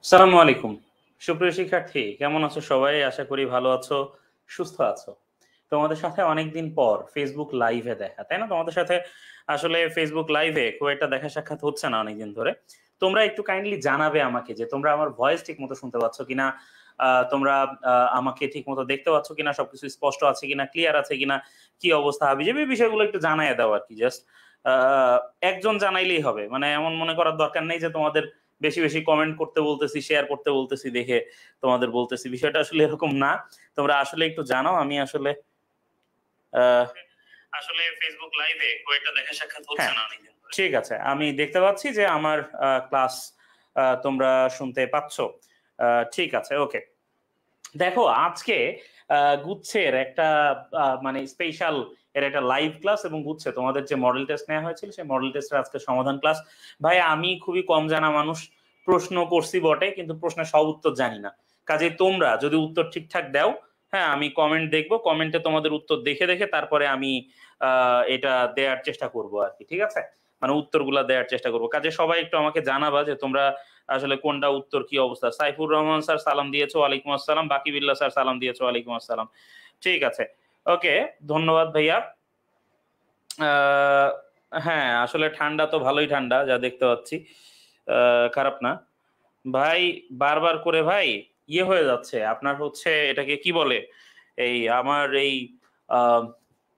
সালামু আলাইকুম। সুপ্রিয় শিক্ষার্থী, কেমন আছো সবাই? আশা করি ভালো আছো, সুস্থ আছো। তোমাদের সাথে অনেকদিন পর ফেসবুক লাইভে দেখা, তাই না? তোমাদের সাথে আসলে ফেসবুক লাইভে খুব একটা দেখা সাক্ষাৎ হচ্ছে না অনেকদিন ধরে। তোমরা একটু কাইন্ডলি জানাবে আমাকে যে তোমরা আমার ভয়েস ঠিকমতো শুনতে পাচ্ছ কিনা? তোমরা আমাকে ঠিকমতো দেখতে পাচ্ছ কিনা? সবকিছু স্পষ্ট আছে কিনা? ক্লিয়ার আছে কিনা? কি অবস্থা হাবিজাবি? এই বিষয়গুলো একটু জানাইয়া দাও আরকি জাস্ট। আ একজন জানাইলেই হবে। মানে এমন মনে করার দরকার নেই যে তোমাদের বেশি, বেশি কমেন্ট করতে বলতেছি, শেয়ার করতে বলতেছি দেখে তোমাদের বলতেছি। বিষয়টা আসলে এরকম না। তোমরা আসলে একটু জানাও। আমি আসলে আ আসলে Facebook লাইভে খুব একটা দেখা সাক্ষাৎ হচ্ছে না অনেকদিন ধরে। ঠিক আছে। আমি দেখতে পাচ্ছি যে আমার ক্লাস তোমরা শুনতে পাচ্ছ। ঠিক আছে, ওকে। দেখো আজকে গুচ্ছের একটা মানে স্পেশাল এর একটা লাইভ ক্লাস এবং গুচ্ছে তোমাদের যে মডেল টেস্ট নেওয়া হয়েছিল সেই মডেল টেস্টের আজকে সমাধান ক্লাস। ভাই আমি খুবই কম জানা মানুষ, প্রশ্ন করছি বটে কিন্তু প্রশ্নের সব উত্তর জানি না। কাজেই তোমরা যদি উত্তর ঠিকঠাক দাও, হ্যাঁ আমি কমেন্ট দেখবো, কমেন্টে তোমাদের উত্তর দেখে দেখে তারপরে আমি এটা দেওয়ার চেষ্টা করব আর কি, ঠিক আছে? মানে উত্তরগুলা দেওয়ার চেষ্টা করবো। কাজে সবাই একটু আমাকে জানাবা যে তোমরা আসলে কোনটা উত্তর, কি অবস্থা। সাইফুর রহমান স্যার সালাম দিয়েছো, ওয়ালাইকুম আসসালাম। বাকিবিল্লাহ স্যার সালাম দিয়েছো, ওয়ালাইকুম আসসালাম। ঠিক আছে, ওকে, ধন্যবাদ ভাইয়া। আহ, হ্যাঁ আসলে ঠান্ডা তো ভালোই ঠান্ডা যা দেখতে পাচ্ছি, খারাপ না ভাই। বারবার করে ভাই ইয়ে হয়ে যাচ্ছে আপনার, হচ্ছে এটাকে কি বলে, এই আমার এই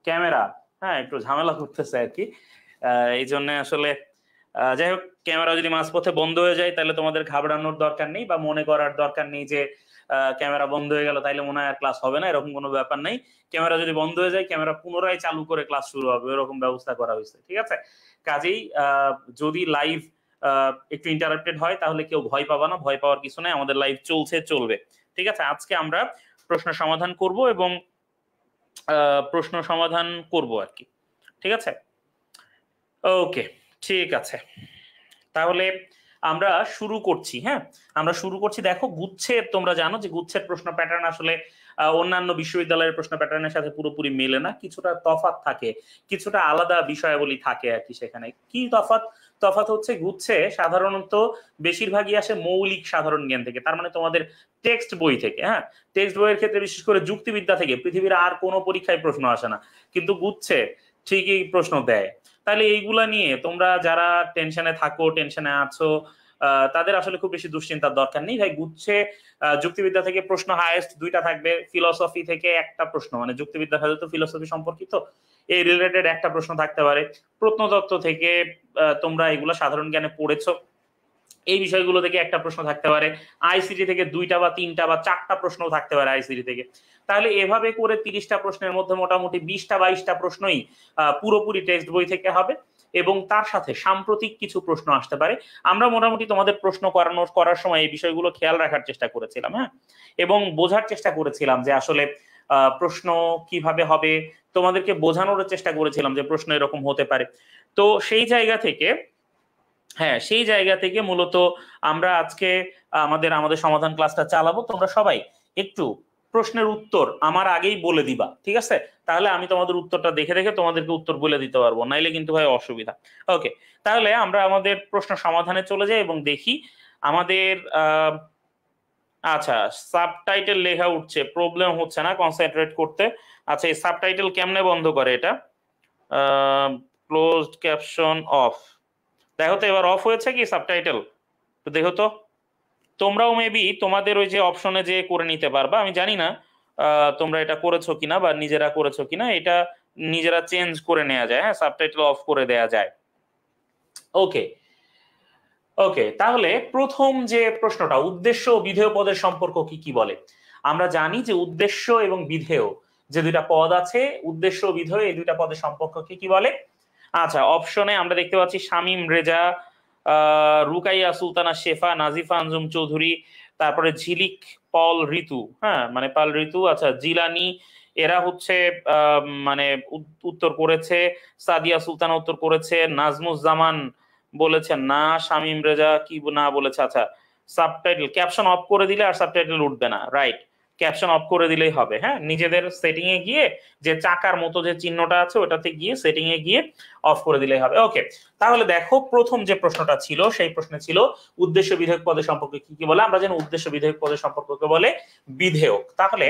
ক্যামেরা, হ্যাঁ একটু ঝামেলা করতেছে আর কি। এই জন্য আসলে যাই হোক, ক্যামেরা যদি মাঝপথে বন্ধ হয়ে যায় তাহলে তোমাদের ঘাবড়ানোর দরকার নেই বা মনে করার দরকার নেই যে ক্যামেরা বন্ধ হয়ে গেল তাইলে মনে হয় আর ক্লাস হবে না, এরকম কোনো ব্যাপার নেই। ক্যামেরা যদি বন্ধ হয়ে যায় ক্যামেরা পুনরায় চালু করে ক্লাস শুরু হবে, এরকম ব্যবস্থা করা হয়েছে, ঠিক আছে? কাজেই যদি লাইভ একটু ইন্টারাপ্টেড হয় তাহলে কেউ ভয় পাবা না, ভয় পাওয়ার কিছু নাই, আমাদের লাইভ চলছে, চলবে, ঠিক আছে? আজকে আমরা প্রশ্ন সমাধান করব এবং প্রশ্ন সমাধান করব আর কি, ঠিক আছে? ওকে, ঠিক আছে, তাহলে আমরা শুরু করছি। হ্যাঁ, আমরা শুরু করছি। দেখো গুচ্ছের, তোমরা জানো যে গুচ্ছের প্রশ্ন প্যাটার্ন আসলে অন্যান্য বিশ্ববিদ্যালয়ের প্রশ্ন প্যাটার্নের সাথে পুরোপুরি মেলে না, কিছুটা তফাৎ থাকে, কিছুটা আলাদা বিষয়াবলী থাকে আর কি। সেখানে কি তফাৎ? তফাৎ হচ্ছে গুচ্ছে সাধারণত বেশিরভাগই আসে মৌলিক সাধারণ জ্ঞান থেকে, তার মানে তোমাদের টেক্সট বই থেকে। হ্যাঁ, টেক্সট বইয়ের ক্ষেত্রে বিশেষ করে যুক্তিবিদ্যা থেকে পৃথিবীর আর কোনো পরীক্ষায় প্রশ্ন আসে না, কিন্তু গুচ্ছে ঠিকই প্রশ্ন দেয়। তাহলে এইগুলা নিয়ে তোমরা যারা টেনশনে থাকো, টেনশনে আছো, তাদের আসলে খুব বেশি দুশ্চিন্তার দরকার নেই ভাই। গুচ্ছে যুক্তিবিদ্যা থেকে প্রশ্ন হাইয়েস্ট দুইটা থাকবে, ফিলসফি থেকে একটা প্রশ্ন, মানে যুক্তিবিদ্যার সাথে তো ফিলসফি সম্পর্কিত, এই রিলেটেড একটা প্রশ্ন থাকতে পারে। প্রত্নতত্ত্ব থেকে তোমরা এগুলো সাধারণ জ্ঞানে পড়েছো, এই বিষয়গুলো থেকে একটা প্রশ্ন থাকতে পারে। আইসিটি থেকে দুইটা বা তিনটা বা চারটা প্রশ্নও থাকতে পারে আইসিটি থেকে। তাহলে এভাবে করে 30টা প্রশ্নের মধ্যে মোটামুটি 20টা 22টা প্রশ্নই পুরোপুরি টেক্সট বই থেকে হবে এবং তার সাথে সাম্প্রতিক কিছু প্রশ্ন আসতে পারে। আমরা মোটামুটি তোমাদের প্রশ্ন করার সময় এই বিষয়গুলো খেয়াল রাখার চেষ্টা করেছিলাম, হ্যাঁ, এবং বোঝার চেষ্টা করেছিলাম যে আসলে প্রশ্ন কিভাবে হবে, তোমাদেরকে বোঝানোর চেষ্টা করেছিলাম যে প্রশ্ন এরকম হতে পারে। তো সেই জায়গা থেকে, হ্যাঁ সেই জায়গা থেকে মূলত আমরা আজকে আমাদের আমাদের সমাধান ক্লাসটা চালাবো। তোমরা সবাই একটু প্রশ্নের উত্তর আমার আগেই বলে দিবা, ঠিক আছে? তাহলে আমি তোমাদের উত্তরটা দেখে দেখে তোমাদেরকে উত্তর বলে দিতে পারবো, নাইলে কিন্তু ভাই অসুবিধা। ওকে, তাহলে আমরা আমাদের প্রশ্ন সমাধানে চলে যাই এবং দেখি আমাদের আচ্ছা, সাবটাইটেল লেখা উঠছে, প্রবলেম হচ্ছে না কনসেন্ট্রেট করতে। আচ্ছা, এই সাবটাইটেল কেমনে বন্ধ করে এটা? ক্লোজড ক্যাপশন অফ, দেখো তো এবার অফ হয়েছে কি সাবটাইটেল? তো দেখো তো, তোমরাও মেবি তোমাদের ওই যে অপশনে যে করে নিতে পারবা, আমি জানি না তোমরা এটা করেছো কিনা বা নিজেরা করেছো কিনা, এটা নিজেরা চেঞ্জ করে নেওয়া যায়, হ্যাঁ সাবটাইটেল অফ করে দেয়া যায়। ওকে, ওকে, তাহলে প্রথম যে প্রশ্নটা, উদ্দেশ্য ও বিধেয় পদের সম্পর্ক কি কি বলে? আমরা জানি যে উদ্দেশ্য এবং বিধেয় যে দুইটা পদ আছে, উদ্দেশ্য ও বিধেয় এই দুইটা পদের সম্পর্ক কি কি বলে? আচ্ছা, অপশনে আমরা দেখতে পাচ্ছি শামীম রেজা, রুকাইয়া সুলতানা শেফা, নাজিফা আঞ্জুম চৌধুরী, তারপরে ঝিলিক পল ঋতু, হ্যাঁ মানে পাল ঋতু, আচ্ছা জিলানি, এরা হচ্ছে মানে উত্তর করেছে। সাদিয়া সুলতানা উত্তর করেছে। নাজমুজ্জামান বলেছেন না। শামীম রেজা কি না বলেছে? আচ্ছা, সাবটাইটেল ক্যাপশন অফ করে দিলে আর সাবটাইটেল উঠবে না, রাইট। ক্যাপশন অফ করে দিলেই হবে। হ্যাঁ, নিজেদের সেটিং এ গিয়ে যে চাকার মতো যে চিহ্নটা আছে ওটাতে গিয়ে সেটিং এ গিয়ে অফ করে দিলেই হবে। ওকে, তাহলে দেখো প্রথম যে প্রশ্নটা ছিল সেই প্রশ্নে ছিল উদ্দেশ্য বিধেয়ক পদে সম্পর্কে কি কি বলে। আমরা জানি উদ্দেশ্য বিধেয়ক পদে সম্পর্ককে বলে বিধেয়ক। তাহলে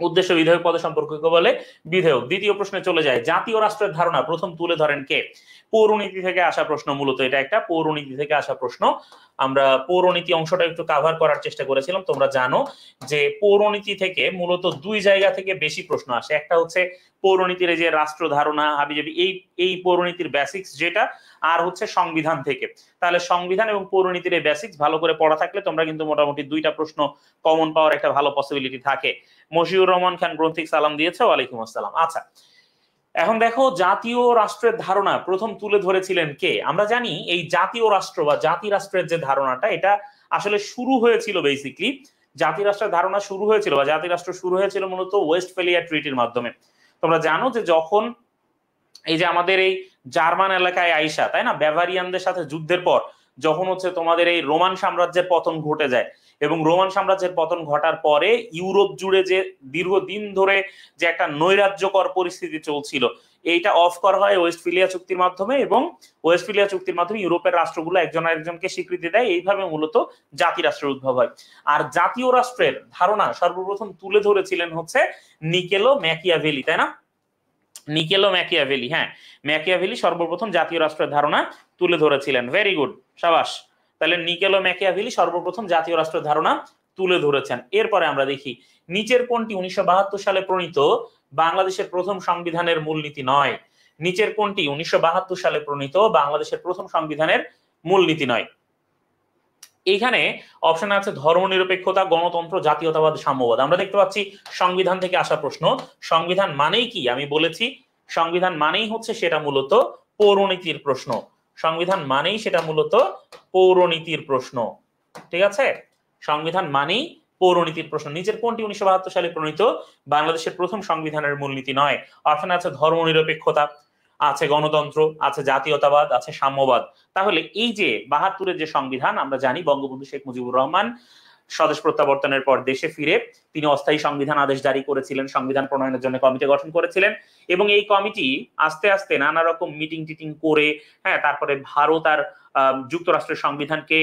উদ্দেশ্য বিধেয়ক পদ সম্পর্ককে বলে বিধেয়ক। দ্বিতীয় প্রশ্নে চলে যায়, জাতীয় রাষ্ট্রের ধারণা প্রথম তুলে ধরেন কে? পৌরনীতি থেকে আসা প্রশ্ন, মূলত এটা একটা পৌরনীতি থেকে আসা প্রশ্ন। আমরা পৌরনীতি অংশটা একটু কাভার করার চেষ্টা করেছিলাম। তোমরা জানো যে পৌরনীতি থেকে মূলত দুই জায়গা থেকে বেশি প্রশ্ন আসে। একটা হচ্ছে পৌরনীতির যে রাষ্ট্র ধারণা হাবিজাবি, এই পৌরনীতির বেসিক্স যেটা, আর হচ্ছে সংবিধান থেকে। তাহলে সংবিধান এবং পৌরনীতির এই বেসিক্স ভালো করে পড়া থাকলে তোমরা কিন্তু মোটামুটি দুইটা প্রশ্ন কমন পাওয়ার একটা ভালো পসিবিলিটি থাকে। মশিউর রহমান খান গ্রন্থিক সালাম দিয়েছে, ওয়ালাইকুম আসসালাম। আচ্ছা, এখন দেখো জাতীয় রাষ্ট্রের ধারণা প্রথম তুলে ধরেছিলেন কে? আমরা জানি এই জাতীয় রাষ্ট্র বা জাতি রাষ্ট্রের যে ধারণাটা, এটা আসলে শুরু হয়েছিল বেসিক্যালি, জাতি রাষ্ট্রের ধারণা শুরু হয়েছিল বা জাতি রাষ্ট্র শুরু হয়েছিল মূলত ওয়েস্টফেলিয়া ট্রিটির মাধ্যমে। তোমরা জানো যে যখন এই যে আমাদের এই জার্মান এলাকায় আইসা, তাই না, ব্যাভারিয়ানদের সাথে যুদ্ধের পর যখন হচ্ছে তোমাদের এই রোমান সাম্রাজ্যের পতন ঘটে যায়, এবং রোমান সাম্রাজ্যের পতন ঘটার পরে ইউরোপ জুড়ে যে দীর্ঘদিন ধরে যে একটা নৈরাজ্যকর পরিস্থিতি চলছিল, এইটা অফ করা হয় ওয়েস্টফেলিয়া চুক্তির মাধ্যমে, এবং ওয়েস্টফেলিয়া চুক্তির মাধ্যমে ইউরোপের রাষ্ট্রগুলো একজন আরেকজনকে স্বীকৃতি দেয়। এইভাবে মূলত জাতি রাষ্ট্রের উদ্ভব হয়। আর জাতীয় রাষ্ট্রের ধারণা সর্বপ্রথম তুলে ধরেছিলেন হচ্ছে নিকেলো ম্যাকিয়াভেলি, তাই না? নিকেলো ম্যাকিয়াভেলি, হ্যাঁ, ম্যাকিয়াভেলি সর্বপ্রথম জাতীয় রাষ্ট্রের ধারণা তুলে ধরেছিলেন। ভেরি গুড, সাবাস। তাহলে নিকেলো ম্যাকিয়াভেলি সর্বপ্রথম জাতীয় রাষ্ট্রের ধারণা তুলে ধরেছেন। এরপরে আমরা দেখি নিচের কোনটি 1972 সালে প্রণীত বাংলাদেশের প্রথম সংবিধানের মূলনীতি নয়? নিচের কোনটি 1972 সালে প্রণীত বাংলাদেশের প্রথম সংবিধানের মূলনীতি নয়? এইখানে অপশন আছে ধর্মনিরপেক্ষতা, গণতন্ত্র, জাতীয়তাবাদ, সাম্যবাদ। আমরা দেখতে পাচ্ছি সংবিধান থেকে আসা প্রশ্ন। সংবিধান মানেই কি আমি বলেছি, সংবিধান মানেই হচ্ছে সেটা মূলত পৌরনীতির প্রশ্ন। সংবিধান মানেই সেটা মূলত পৌরনীতির প্রশ্ন, ঠিক আছে? সংবিধান মানেই পৌরনীতির প্রশ্ন। নিচের কোনটি 1972 সালে প্রণীত বাংলাদেশের প্রথম সংবিধানের মূলনীতি নয়? অপশন আছে ধর্মনিরপেক্ষতা, আছে গণতন্ত্র, আছে জাতীয়তাবাদ, আছে সাম্যবাদ। তাহলে এই যে 72-এর যে সংবিধান, আমরা জানি বঙ্গবন্ধু শেখ মুজিবুর রহমান স্বদেশ প্রত্যাবর্তনের পর দেশে ফিরে তিনি অস্থায়ী সংবিধান আদেশ জারি করেছিলেন, সংবিধান প্রণয়নের জন্য কমিটি গঠন করেছিলেন, এবং এই কমিটি আস্তে আস্তে নানা রকম মিটিং টিটিং করে, হ্যাঁ, তারপরে ভারত আর যুক্তরাষ্ট্রের সংবিধানকে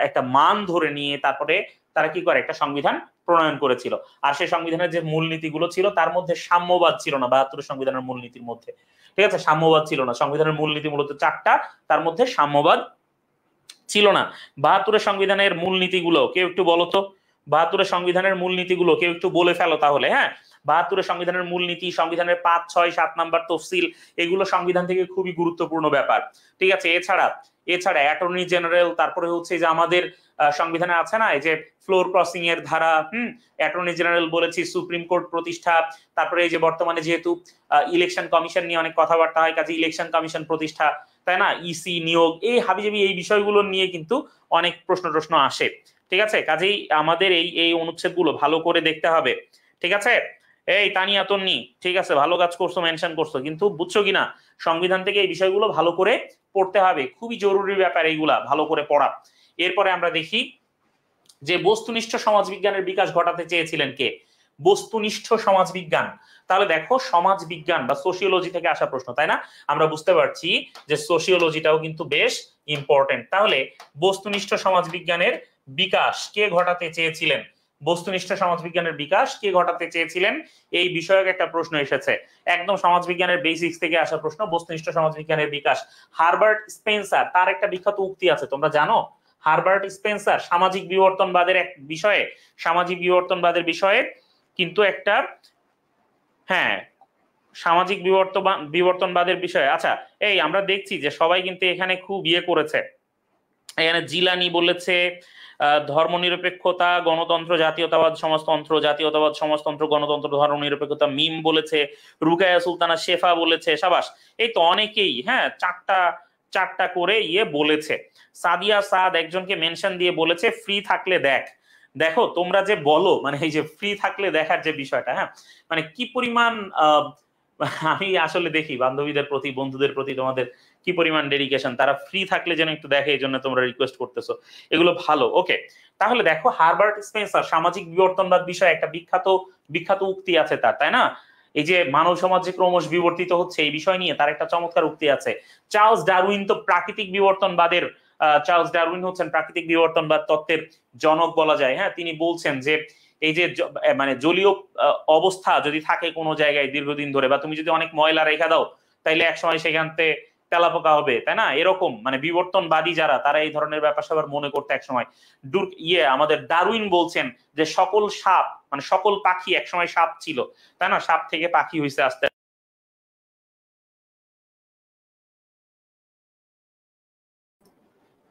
একটা মান ধরে নিয়ে তারপরে তারা কি করে, একটা সংবিধান প্রণয়ন করেছিল। আর সেই সংবিধানের যে মূলনীতিগুলো ছিল তার মধ্যে সাম্যবাদ ছিল না 72 সংবিধানের মূলনীতির মধ্যে, ঠিক আছে? সাম্যবাদ ছিল না। সংবিধানের মূলনীতি মূলত 4টা, তার মধ্যে সাম্যবাদ ছিল না। 72 সংবিধানের মূলনীতিগুলো কেউ একটু বলো তো, 72 সংবিধানের মূলনীতিগুলো কেউ একটু বলে ফেলো তাহলে। হ্যাঁ, 72 সংবিধানের মূলনীতি, সংবিধানের 5, 6, 7 নাম্বার তফসিল, এগুলো সংবিধান থেকে খুবই গুরুত্বপূর্ণ ব্যাপার, ঠিক আছে? এছাড়া অ্যাটর্নি জেনারেল, তারপরে হচ্ছে যে আমাদের সংবিধানে আছে না এই যে ফ্লোর ক্রসিং এর ধারা, অ্যাটর্নি জেনারেল বলেছি, সুপ্রিম কোর্ট প্রতিষ্ঠা, তারপরে এই যে বর্তমানে যেহেতু ইলেকশন কমিশন নিয়ে অনেক কথাবার্তা হয়, কাজে ইলেকশন কমিশন প্রতিষ্ঠা, তাই না, ইসি নিয়োগ, এই হাবিজাবি এই বিষয়গুলো নিয়ে কিন্তু অনেক প্রশ্ন আসে, ঠিক আছে? কাজেই আমাদের এই অনুচ্ছেদগুলো ভালো করে দেখতে হবে, ঠিক আছে? এই তানিয়া তন্নি, ঠিক আছে, ভালো কাজ করছো, মেনশন করছো, কিন্তু বুঝছো কিনা সংবিধান থেকে এই বিষয়গুলো ভালো করে পড়তে হবে, খুবই জরুরি ব্যাপার এইগুলা ভালো করে পড়া। এরপরে আমরা দেখি যে বস্তুনিষ্ঠ সমাজবিজ্ঞানের বিকাশ ঘটাতে চেয়েছিলেন কে? বস্তুনিষ্ঠ সমাজবিজ্ঞান। তাহলে দেখো সমাজবিজ্ঞান বা সোশিওলজি থেকে আসা প্রশ্ন, তাই না? আমরা বুঝতে পারছি যে সোশিওলজিটাও কিন্তু বেশ ইম্পর্টেন্ট। তাহলে বস্তুনিষ্ঠ সমাজবিজ্ঞানের বিকাশ কে ঘটাতে চেয়েছিলেন? বস্তুনিষ্ঠ সমাজবিজ্ঞানের বিকাশ কে ঘটাতে চেয়েছিলেন? এই বিষয়ক একটা প্রশ্ন এসেছে, একদম সমাজবিজ্ঞানের বেসিক্স থেকে আসা প্রশ্ন, বস্তুনিষ্ঠ সমাজবিজ্ঞানের বিকাশ। হারবার্ট স্পেন্সার, তার একটা বিখ্যাত উক্তি আছে, তোমরা জানো? হারবার্ট স্পেন্সার সামাজিক বিবর্তনবাদের এক বিষয়ে, সামাজিক বিবর্তনবাদের বিষয়ে কিন্তু একটা, হ্যাঁ, সামাজিক বিবর্তনবাদের বিষয়ে। আচ্ছা, এই আমরা দেখছি যে সবাই কিন্তু এখানে খুব ইয়ে করেছে। এখানে জিলানি বলেছে ধর্মনিরপেক্ষতা, গণতন্ত্র, জাতীয়তাবাদ, সমাজতন্ত্র, জাতীয়তাবাদ, সমাজতন্ত্র, গণতন্ত্র, ধর্মনিরপেক্ষতা। মিম বলেছে, রুকায়া সুলতানা শেফা বলেছে, সাবাস। এই তো অনেকেই, হ্যাঁ, চারটা করে ইয়ে বলেছে। সাদিয়া সাদ একজনকে মেনশন দিয়ে বলেছে ফ্রি থাকলে দেখ। দেখো তোমরা যে বলো, মানে এই যে ফ্রি থাকলে দেখার যে বিষয়টা, হ্যাঁ, মানে কি পরিমাণ আমি আসলে দেখি বান্ধবীদের প্রতি, বন্ধুদের প্রতি তোমাদের কি পরিমাণ ডেডিকেশন, তারা ফ্রি থাকলে যেন একটু দেখে, এই জন্য তোমরা রিকোয়েস্ট করতেছো, এগুলো ভালো। ওকে, তাহলে দেখো হারবার্ট স্পেন্সার সামাজিক বিবর্তনবাদ বিষয়ে একটা বিখ্যাত বিখ্যাত উক্তি আছে তার, তাই না? এই যে মানব সমাজ যে ক্রমশ বিবর্তিত হচ্ছে এই বিষয় নিয়ে তার একটা চমৎকার উক্তি আছে। চার্লস ডারউইন তো প্রাকৃতিক বিবর্তনবাদের চার্লস ডারউইন হচ্ছেন প্রাকৃতিক বিবর্তনবাদ তত্ত্বের জনক বলা যায়। হ্যাঁ, তিনি বলছেন যে এই যে মানে জলীয় অবস্থা যদি থাকে কোনো জায়গায় দীর্ঘদিন ধরে, বা তুমি যদি অনেক ময়লা রেখে দাও তাইলে একসময় সেখান থেকে তেলাপোকা হবে, তাই না? এরকম মানে বিবর্তনবাদী যারা, তারা এই ধরনের ব্যাপার স্যাপার মনে করতে একসময় আমাদের ডারউইন বলছেন যে সকল সাপ মানে সকল পাখি একসময় সাপ ছিল, তাই না? সাপ থেকে পাখি হয়েছে আস্তে।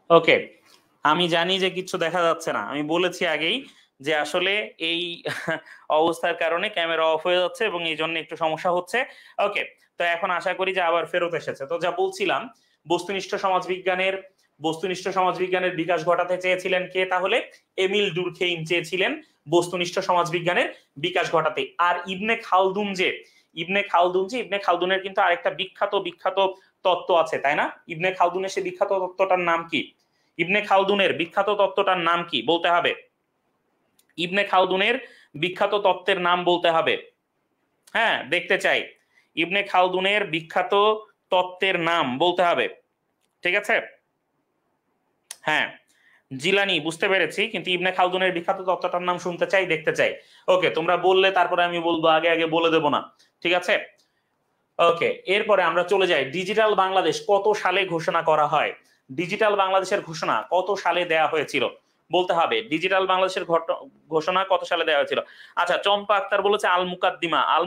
ওকে, আমি জানি যে কিছু দেখা যাচ্ছে না, আমি বলেছি আগেই যে আসলে এই অবস্থার কারণে ক্যামেরা অফ হয়ে যাচ্ছে এবং এই জন্য একটু সমস্যা হচ্ছে। ওকে, তো এখন আশা করি যে আবার ফেরত এসেছে। তো যা বলছিলাম, বস্তুনিষ্ঠ সমাজবিজ্ঞানের বিকাশ ঘটাতে চেয়েছিলেন কে? তাহলে এমিল ডুরখেইম চেয়েছিলেন বস্তুনিষ্ঠ সমাজবিজ্ঞানের বিকাশ ঘটাতে। আর ইবনে খালদুনের কিন্তু আরেকটা বিখ্যাত বিখ্যাত তত্ত্ব আছে, তাই না? ইবনে খালদুনের সে বিখ্যাত তত্ত্বটার নাম কি? ইবনে খালদুনের বিখ্যাত তত্ত্বটার নাম কি বলতে হবে? ইবনে খালদুনের বিখ্যাত তত্ত্বের নাম বলতে হবে। হ্যাঁ, দেখতে চাই ইবনে খালদুনের বিখ্যাত তত্ত্বের নাম বলতে হবে, ঠিক আছে? হ্যাঁ, জিলানি বুঝতে পেরেছি, কিন্তু ইবনে খালদুনের বিখ্যাত তত্ত্বটার নাম শুনতে চাই, দেখতে চাই। ওকে, তোমরা বললে তারপরে আমি বলবো, আগে আগে বলে দেবো না, ঠিক আছে? ওকে, এরপরে আমরা চলে যাই, ডিজিটাল বাংলাদেশ কত সালে ঘোষণা করা হয়? ডিজিটাল বাংলাদেশের ঘোষণা কত সালে দেয়া হয়েছিল বলতে হবে। ডিজিটাল বাংলাদেশের ঘোষণা কত সালে দেওয়া হয়েছিল? আচ্ছা, চম্পা আক্তার বলেছে আল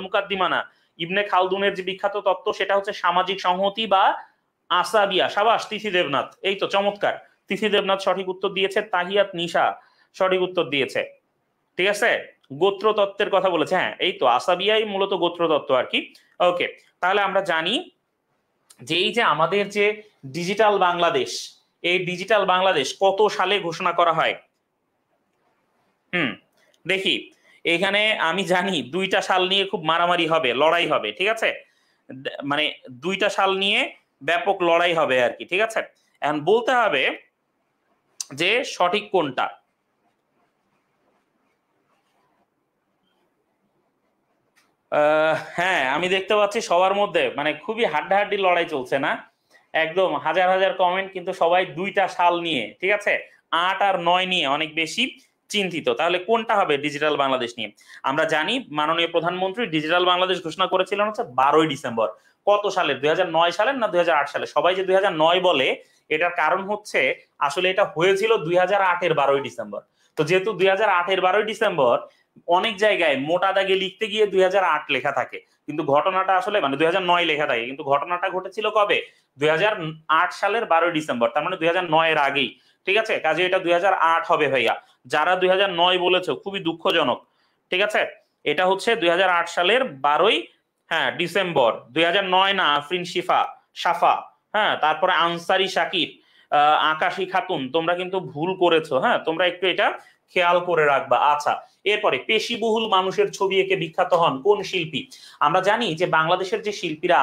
মুকাদ্দিমা না, ইবনে খালদুনের যে বিখ্যাত তত্ত্ব সেটা হচ্ছে সামাজিক সংহতি বা আসাবিয়া। সাবাস তিথি দেবনাথ, এই তো চমৎকার, তিথি দেবনাথ সঠিক উত্তর দিয়েছে। তাহিয়াত নিশা সঠিক উত্তর দিয়েছে, ঠিক আছে। গোত্র তত্ত্বের কথা বলেছে, হ্যাঁ এই তো আসাবিয়াই মূলত গোত্র তত্ত্ব আর কি। ওকে, তাহলে আমরা জানি যে এই যে আমাদের যে ডিজিটাল বাংলাদেশ, এই ডিজিটাল বাংলাদেশ কত সালে ঘোষণা করা হয়? দেখি, এখানে আমি জানি 2টা সাল নিয়ে খুব মারামারি হবে, লড়াই হবে, ঠিক আছে? মানে 2টা সাল নিয়ে ব্যাপক লড়াই হবে আর কি, ঠিক আছে? এখন বলতে হবে যে সঠিক কোনটা। হ্যাঁ, আমি দেখতে পাচ্ছি সবার মধ্যে মানে খুবই হাড্ডাহাড্ডি লড়াই চলছে, না? একদম হাজার হাজার কমেন্ট, কিন্তু সবাই 2টা সাল নিয়ে, ঠিক আছে, 8 আর 9 নিয়ে অনেক বেশি চিন্তিত। তাহলে কোনটা হবে ডিজিটাল বাংলাদেশ নিয়ে? আমরা জানি মাননীয় প্রধানমন্ত্রী ডিজিটাল বাংলাদেশ ঘোষণা করেছিলেন হচ্ছে 12ই ডিসেম্বর। কত সালের? 2009 সালের না 2008 সালে? সবাই যে 2009 বলে এটার কারণ হচ্ছে আসলে এটা হয়েছিল 2008-এর 12ই ডিসেম্বর। তো যেহেতু 2008-এর 12ই ডিসেম্বর, অনেক জায়গায় মোটা দাগে লিখতে গিয়ে 2008 লেখা থাকে, কিন্তু ঘটনাটা আসলে মানে 2009 লেখা থাকে, কিন্তু ঘটনাটা ঘটেছিল কবে? 2008 সালের 12ই ডিসেম্বর, তার মানে 2009-এর আগেই, ঠিক আছে? কাজে এটা 2008 হবে ভাইয়া। যারা 2009 বলেছো খুবই দুঃখজনক, ঠিক আছে? এটা হচ্ছে 2008 সালের 12ই, হ্যাঁ ডিসেম্বর। 2009 না, আফরিন সাফা, হ্যাঁ, তারপরে আনসারি শাকির, আকাশী খাতুন, তোমরা কিন্তু ভুল করেছো, হ্যাঁ তোমরা একটু এটা খেয়াল করে রাখবা। আচ্ছা, এরপরে পেশিবহুল মানুষের ছবি এঁকে বিখ্যাত হন কোন শিল্পী? আমরা জানি যে বাংলাদেশের যে শিল্পীরা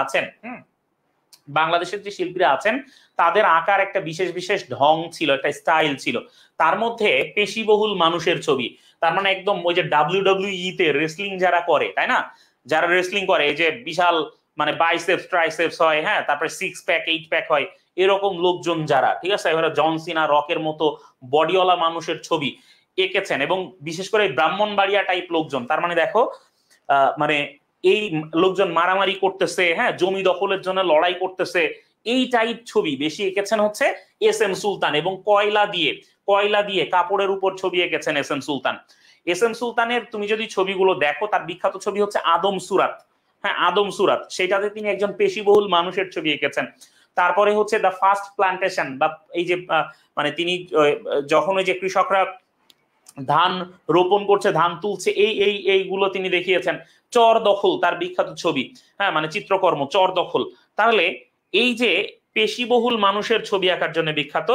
আছেন, তাদের আঁকার একটা বিশেষ বিশেষ ঢং ছিল, একটা স্টাইল ছিল, তার মধ্যে পেশিবহুল মানুষের ছবি। তার মানে একদম ওই যে WWE তে রেসলিং যারা করে, তাই না, যারা রেসলিং করে, এই যে বিশাল মানে বাইসেপস ট্রাইসেপস হয়, হ্যাঁ, তারপরে 6 প্যাক 8 প্যাক হয়, এরকম লোকজন যারা, ঠিক আছে, এবার জন সিনা রকের মতো বডিওয়ালা মানুষের ছবি এঁকেছেন, এবং বিশেষ করে ব্রাহ্মণবাড়িয়া টাইপ লোকজন। তার মানে দেখো মানে এই লোকজন মারামারি করতেছে, হ্যাঁ, জমি দখলের জন্য লড়াই করতেছে, এই টাইপ ছবি বেশি এঁকেছেন হচ্ছে SM সুলতান। এবং কয়লা দিয়ে কাপড়ের উপর ছবি এঁকেছেন SM সুলতান। SM সুলতানের তুমি যদি ছবিগুলো দেখো, তার বিখ্যাত ছবি হচ্ছে আদম সুরাত, হ্যাঁ আদম সুরাত, সেটাতে তিনি একজন পেশিবহুল মানুষের ছবি এঁকেছেন। তারপরে হচ্ছে দ্য ফার্স্ট প্লান্টেশন, বা এই যে মানে তিনি যখন ওই যে কৃষকরা ধান রোপণ করছে, ধান তুলছে, এইগুলো তিনি দেখিয়েছেন। চর দখল তার বিখ্যাত ছবি, হ্যাঁ মানে চিত্রকর্ম চর দখল। তাহলে এই যে পেশিবহুল মানুষের ছবি আঁকার জন্য বিখ্যাত,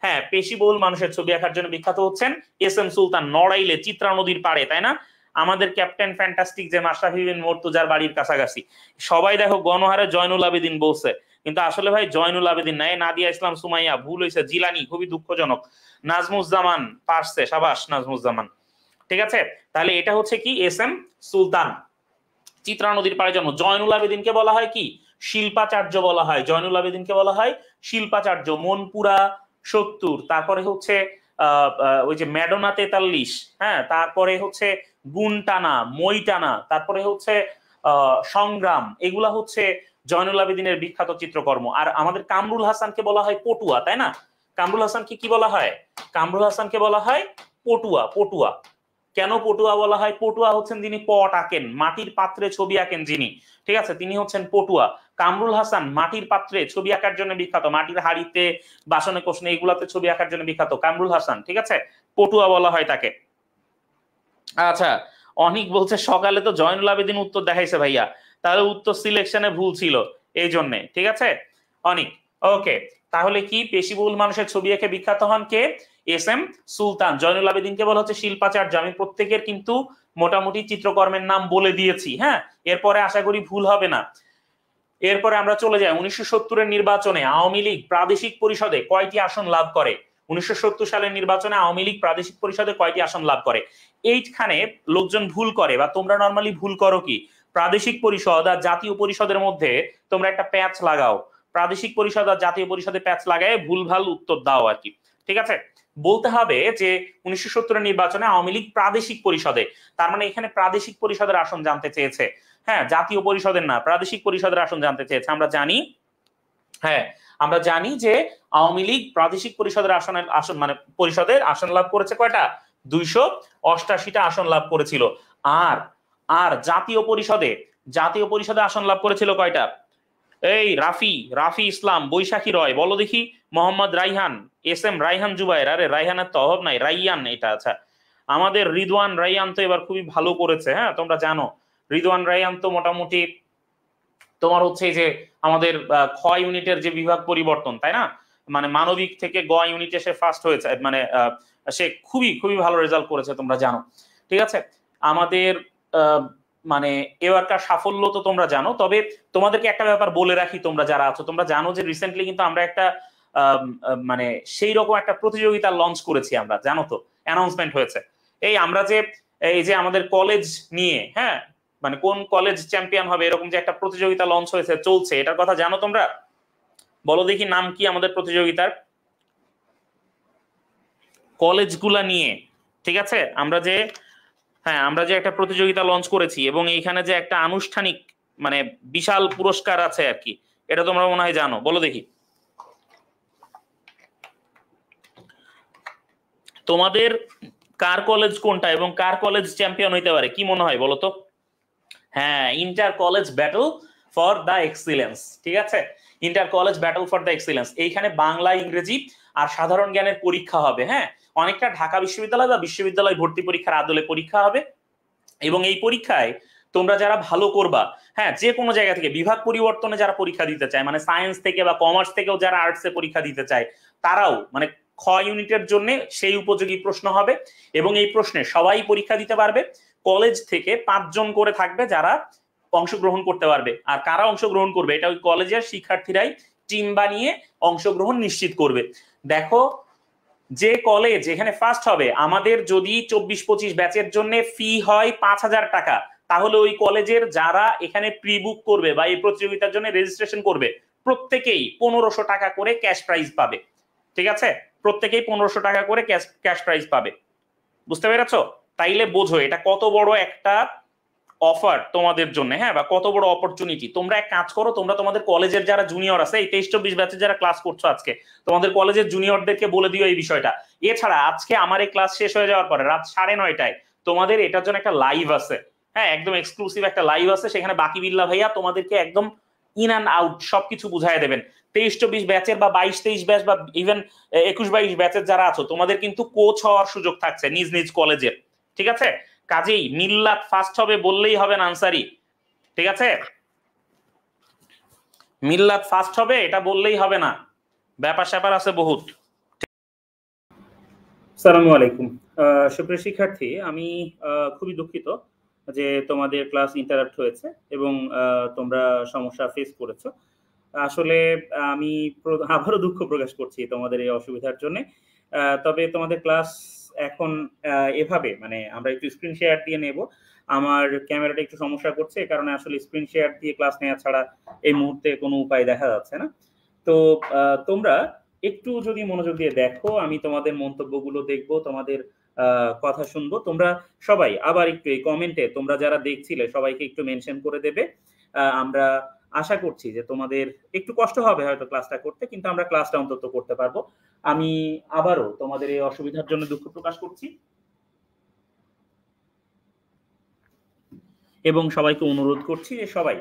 হ্যাঁ পেশিবহুল মানুষের ছবি আঁকার জন্য বিখ্যাত হচ্ছেন SM সুলতান, নড়াইলে চিত্রা নদীর পাড়ে, তাই না? আমাদের ক্যাপ্টেন ফ্যান্টাস্টিক যে মাশরাফি বিন মর্তুজার বাড়ির কাছাকাছি। সবাই দেখো গণহারে জয়নুল আবেদিন বলছে কিন্তু আসলে ভাই জয়নুল আবেদিন না, নাদিয়া ইসলাম সুমাইয়া ভুল হয়েছে, জিলানি, খুবই দুঃখজনক। নাজমুজ্জামান পারছে, সাবাস নাজমুজ্জামান। ঠিক আছে, তাহলে এটা হচ্ছে কি এস এম সুলতান, চিত্রা নদীর পাড়ে জন্ম। জয়নুল আবেদিনকে বলা হয় কি শিল্পাচার্য বলা হয়, জয়নুল আবেদিনকে বলা হয় শিল্পাচার্য। মনপুরা 70, তারপরে হচ্ছে ওই যে ম্যাডোনা 43, হ্যাঁ, তারপরে হচ্ছে গুনটানা, মইটানা, তারপরে হচ্ছে সংগ্রাম, এগুলা হচ্ছে জয়নুল আবেদিনের বিখ্যাত চিত্রকর্ম। আর আমাদের কামরুল হাসানকে বলা হয় পটুয়া, তাই না? কামরুল হাসানকে কি বলা হয়? কামরুল হাসানকে বলা হয় পটুয়া। পটুয়া কেন পটুয়া বলা হয়? পটুয়া হচ্ছেন যিনি পট আঁকেন, মাটির পাত্রে ছবি আঁকেন যিনি, ঠিক আছে, তিনি হচ্ছেন পটুয়া। কামরুল হাসান মাটির পাত্রে ছবি আঁকার জন্য বিখ্যাত, মাটির হাড়িতে, বাসনে কোষণে, এগুলাতে ছবি আঁকার জন্য বিখ্যাত কামরুল হাসান, ঠিক আছে, পটুয়া বলা হয় তাকে। আচ্ছা, অনেক বলছে সকালে তো জয়নুল আবেদিন উত্তর দেখাইছে ভাইয়া, তাহলে উত্তর সিলেকশনে ভুল ছিল এই জন্যে, ঠিক আছে অনেক। ওকে, তাহলে কি পেশিবহুল মানুষের ছবি এঁকে বিখ্যাত হন কে? এস এম সুলতান। জয়নুল আবেদিনকে বলা হচ্ছে শিল্পাচার্য। আমি প্রত্যেকের কিন্তু মোটামুটি চিত্রকর্মের নাম বলে দিয়েছি, হ্যাঁ, এরপরে আশা করি ভুল হবে না। এরপরে আমরা চলে যাই 1970-এর নির্বাচনে আওয়ামী লীগ প্রাদেশিক পরিষদে কয়টি আসন লাভ করে? 1970 সালের নির্বাচনে আওয়ামী লীগ প্রাদেশিক পরিষদে কয়টি আসন লাভ করে? এইখানে লোকজন ভুল করে, বা তোমরা নরমালি ভুল করো কি, প্রাদেশিক পরিষদ আর জাতীয় পরিষদের মধ্যে তোমরা একটা প্যাচ লাগাও, প্রাদেশিক পরিষদ আর জাতীয় পরিষদে প্যাচ লাগায় ভুলভাল উত্তর দাও আর কি, ঠিক আছে? বলতে হবে যে 1970-এর নির্বাচনে আওয়ামী লীগ প্রাদেশিক পরিষদে, তার মানে এখানে প্রাদেশিক পরিষদের আসন জানতে চেয়েছে, হ্যাঁ, জাতীয় পরিষদের না, প্রাদেশিক পরিষদের আসন জানতে চেয়েছে। আমরা জানি, হ্যাঁ, আমরা জানি যে আওয়ামী লীগ প্রাদেশিক পরিষদের আসন মানে পরিষদের আসন লাভ করেছে কয়টা? 288টা আসন লাভ করেছিল। আর আর জাতীয় পরিষদে আসন লাভ করেছিল কয়টা? এই রাফি ইসলাম, বৈশাখী রয়, বলো দেখি, মোহাম্মদ রাইহান, এস এম রাইহান জুবাইর, আরে রাইহানের তো অভাব নাই, রাইয়ান এটা, আচ্ছা, আমাদের রিদওয়ান রাইয়ান তো এবার খুবই ভালো করেছে, হ্যাঁ, তোমরা জানো রিদওয়ান রাইয়ান তো মোটামুটি তোমার হচ্ছে যে আমাদের খ ইউনিটের যে বিভাগ পরিবর্তন, তাই না, মানে মানবিক থেকে গ ইউনিটে সে ফার্স্ট হয়েছে, মানে সে খুবই খুবই ভালো রেজাল্ট করেছে, তোমরা জানো, ঠিক আছে। আমাদের মানে এবারকার সাফল্য তো তোমরা জানো, তবে তোমাদেরকে একটা ব্যাপার বলে রাখি, তোমরা যারা আছো তোমরা জানো যে রিসেন্টলি কিন্তু আমরা একটা মানে সেই রকম একটা প্রতিযোগিতা লঞ্চ করেছি আমরা, জানো তো, অ্যানাউন্সমেন্ট হয়েছে। এই যে আমাদের কলেজ নিয়ে, হ্যাঁ, মানে কোন কলেজ চ্যাম্পিয়ন হবে এরকম যে একটা প্রতিযোগিতা লঞ্চ হয়েছে, চলছে, এটার কথা জানো তোমরা? বলো দেখি নাম কি আমাদের প্রতিযোগিতার, কলেজগুলা নিয়ে, ঠিক আছে, আমরা যে একটা প্রতিযোগিতা লঞ্চ করেছি, এবং এইখানে যে একটা আনুষ্ঠানিক মানে বিশাল পুরস্কার আছে আর কি, এটা তোমরা মনে হয় জানো, বলো দেখি তোমাদের কার কলেজ কোনটা এবং কার কলেজ চ্যাম্পিয়ন হইতে পারে, কি মনে হয় বলো তো? হ্যাঁ, inter college battle for the excellence, ঠিক আছে, inter college battle for the excellence. এইখানে বাংলা, ইংরেজি আর সাধারণ জ্ঞানের পরীক্ষা হবে, হ্যাঁ, অনেকটা ঢাকা বিশ্ববিদ্যালয় বা বিশ্ববিদ্যালয় ভর্তি পরীক্ষার আদলে পরীক্ষা হবে, এবং এই পরীক্ষায় তোমরা যারা ভালো করবা, হ্যাঁ, যে কোনো জায়গা থেকে বিভাগ পরিবর্তনে যারা পরীক্ষা দিতে চায়, মানে সায়েন্স থেকে বা কমার্স থেকেও যারা আর্টসে পরীক্ষা দিতে চায়, তারাও মানে খ ইউনিটের জন্য সেই উপযোগী প্রশ্ন হবে, এবং এই প্রশ্নে সবাই পরীক্ষা দিতে পারবে। কলেজ থেকে 5 জন করে থাকবে যারা অংশগ্রহণ করতে পারবে, আর কারা অংশগ্রহণ করবে এটা ওই কলেজের শিক্ষার্থীরাই টিম বানিয়ে অংশগ্রহণ নিশ্চিত করবে। দেখো, যে কলেজ এখানে ফার্স্ট হবে, আমাদের যদি 24-25 ব্যাচের জন্য ফি হয় 5,000 টাকা, তাহলে ওই কলেজের যারা এখানে প্রি বুক করবে বা এই প্রতিযোগিতার জন্য রেজিস্ট্রেশন করবে, প্রত্যেকেই 1500 টাকা করে ক্যাশ প্রাইজ পাবে, ঠিক আছে, প্রত্যেকেই 1500 টাকা করে ক্যাশ প্রাইজ পাবে, বুঝতে পেরেছো? তাইলে বোঝো এটা কত বড় একটা অফার তোমাদের জন্য, হ্যাঁ, বা কত বড় অপরচুনিটি। তোমরা এক কাজ করো, তোমরা তোমাদের কলেজের যারা জুনিয়র আছে, এই 23-24 ব্যাচে যারা ক্লাস করছো আজকে, তোমাদের কলেজের জুনিয়রদেরকে বলে দিও এই বিষয়টা। এছাড়া আজকে আমার এই ক্লাস শেষ হয়ে যাওয়ার পরে রাত 9:30টায় তোমাদের এটার জন্য একটা লাইভ আছে, হ্যাঁ, একদম এক্সক্লুসিভ একটা লাইভ আছে, সেখানে বাকি বিল্লাহ ভাইয়া তোমাদেরকে একদম ইন অ্যান্ড আউট সবকিছু বুঝাই দেবেন। 23-24 ব্যাচের বা 22-23 ব্যাচ বা ইভেন 21-22 ব্যাচের যারা আছো, তোমাদের কিন্তু কোচ হওয়ার সুযোগ থাকছে নিজ নিজ কলেজের, ঠিক আছে? কাজেই মিল্লাত ফার্স্ট হবে বললেই হবে না আনসারি, ঠিক আছে, মিল্লাত ফার্স্ট হবে এটা বললেই হবে না, ব্যাপার স্যাপার আছে বহুত। আসসালামু আলাইকুম সুপ্রিয় শিক্ষার্থী, আমি খুবই দুঃখিত যে তোমাদের ক্লাস ইন্টারাপ্ট হয়েছে এবং তোমরা সমস্যা ফেস করেছো। আসলে আমি আবারও দুঃখ প্রকাশ করছি তোমাদের এই অসুবিধার জন্য। তবে তোমাদের ক্লাস এখন এভাবে মানে আমরা একটু স্ক্রিন শেয়ার দিয়ে নেব। আমার ক্যামেরাটা একটু সমস্যা করছে। এ কারণে আসলে স্ক্রিন শেয়ার দিয়ে ক্লাস নেওয়া ছাড়া এই মুহূর্তে কোনো উপায় দেখা যাচ্ছে না। তো তোমরা একটু যদি মনোযোগ দিয়ে দেখো, আমি তোমাদের মন্তব্যগুলো দেখব, তোমাদের কথা শুনবো। তোমরা সবাই আবার একটু এই কমেন্টে তোমরা যারা দেখছিলে সবাইকে একটু মেনশন করে দেবে। আমরা আশা করছি যে তোমাদের একটু কষ্ট হবে হয়তো ক্লাসটা করতে, কিন্তু আমরা ক্লাসটা অন্তত করতে পারবো। আমি আবারও তোমাদের এই অসুবিধার জন্য দুঃখ প্রকাশ করছি এবং সবাইকে অনুরোধ করছি যে সবাই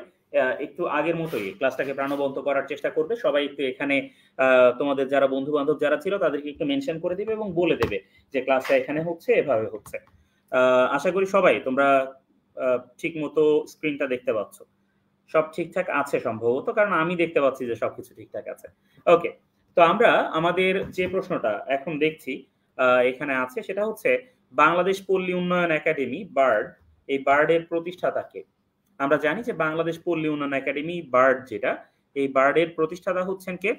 একটু আগের মতোই ক্লাসটাকে প্রাণবন্ত করার চেষ্টা করবে। সবাই একটু এখানে তোমাদের যারা বন্ধু বান্ধব যারা ছিল তাদেরকে একটু মেনশন করে দেবে এবং বলে দেবে যে ক্লাসটা এখানে হচ্ছে, এভাবে হচ্ছে। আশা করি সবাই তোমরা ঠিক মতো স্ক্রিনটা দেখতে পাচ্ছ। সব ঠিকঠাক আছে সম্ভবত, কারণ আমি দেখতে পাচ্ছি যে সবকিছু ঠিকঠাক আছে। ওকে, তো আমরা আমাদের যে প্রশ্নটা এখন দেখছি এখানে আছে, সেটা হচ্ছে বাংলাদেশ পল্লী উন্নয়ন একাডেমি বার্ড, এই বার্ডের প্রতিষ্ঠাতা কে? আমরা জানি যে বাংলাদেশ পল্লী উন্নয়ন একাডেমি বার্ড যেটা, এই বার্ডের প্রতিষ্ঠাতা হচ্ছেন কে?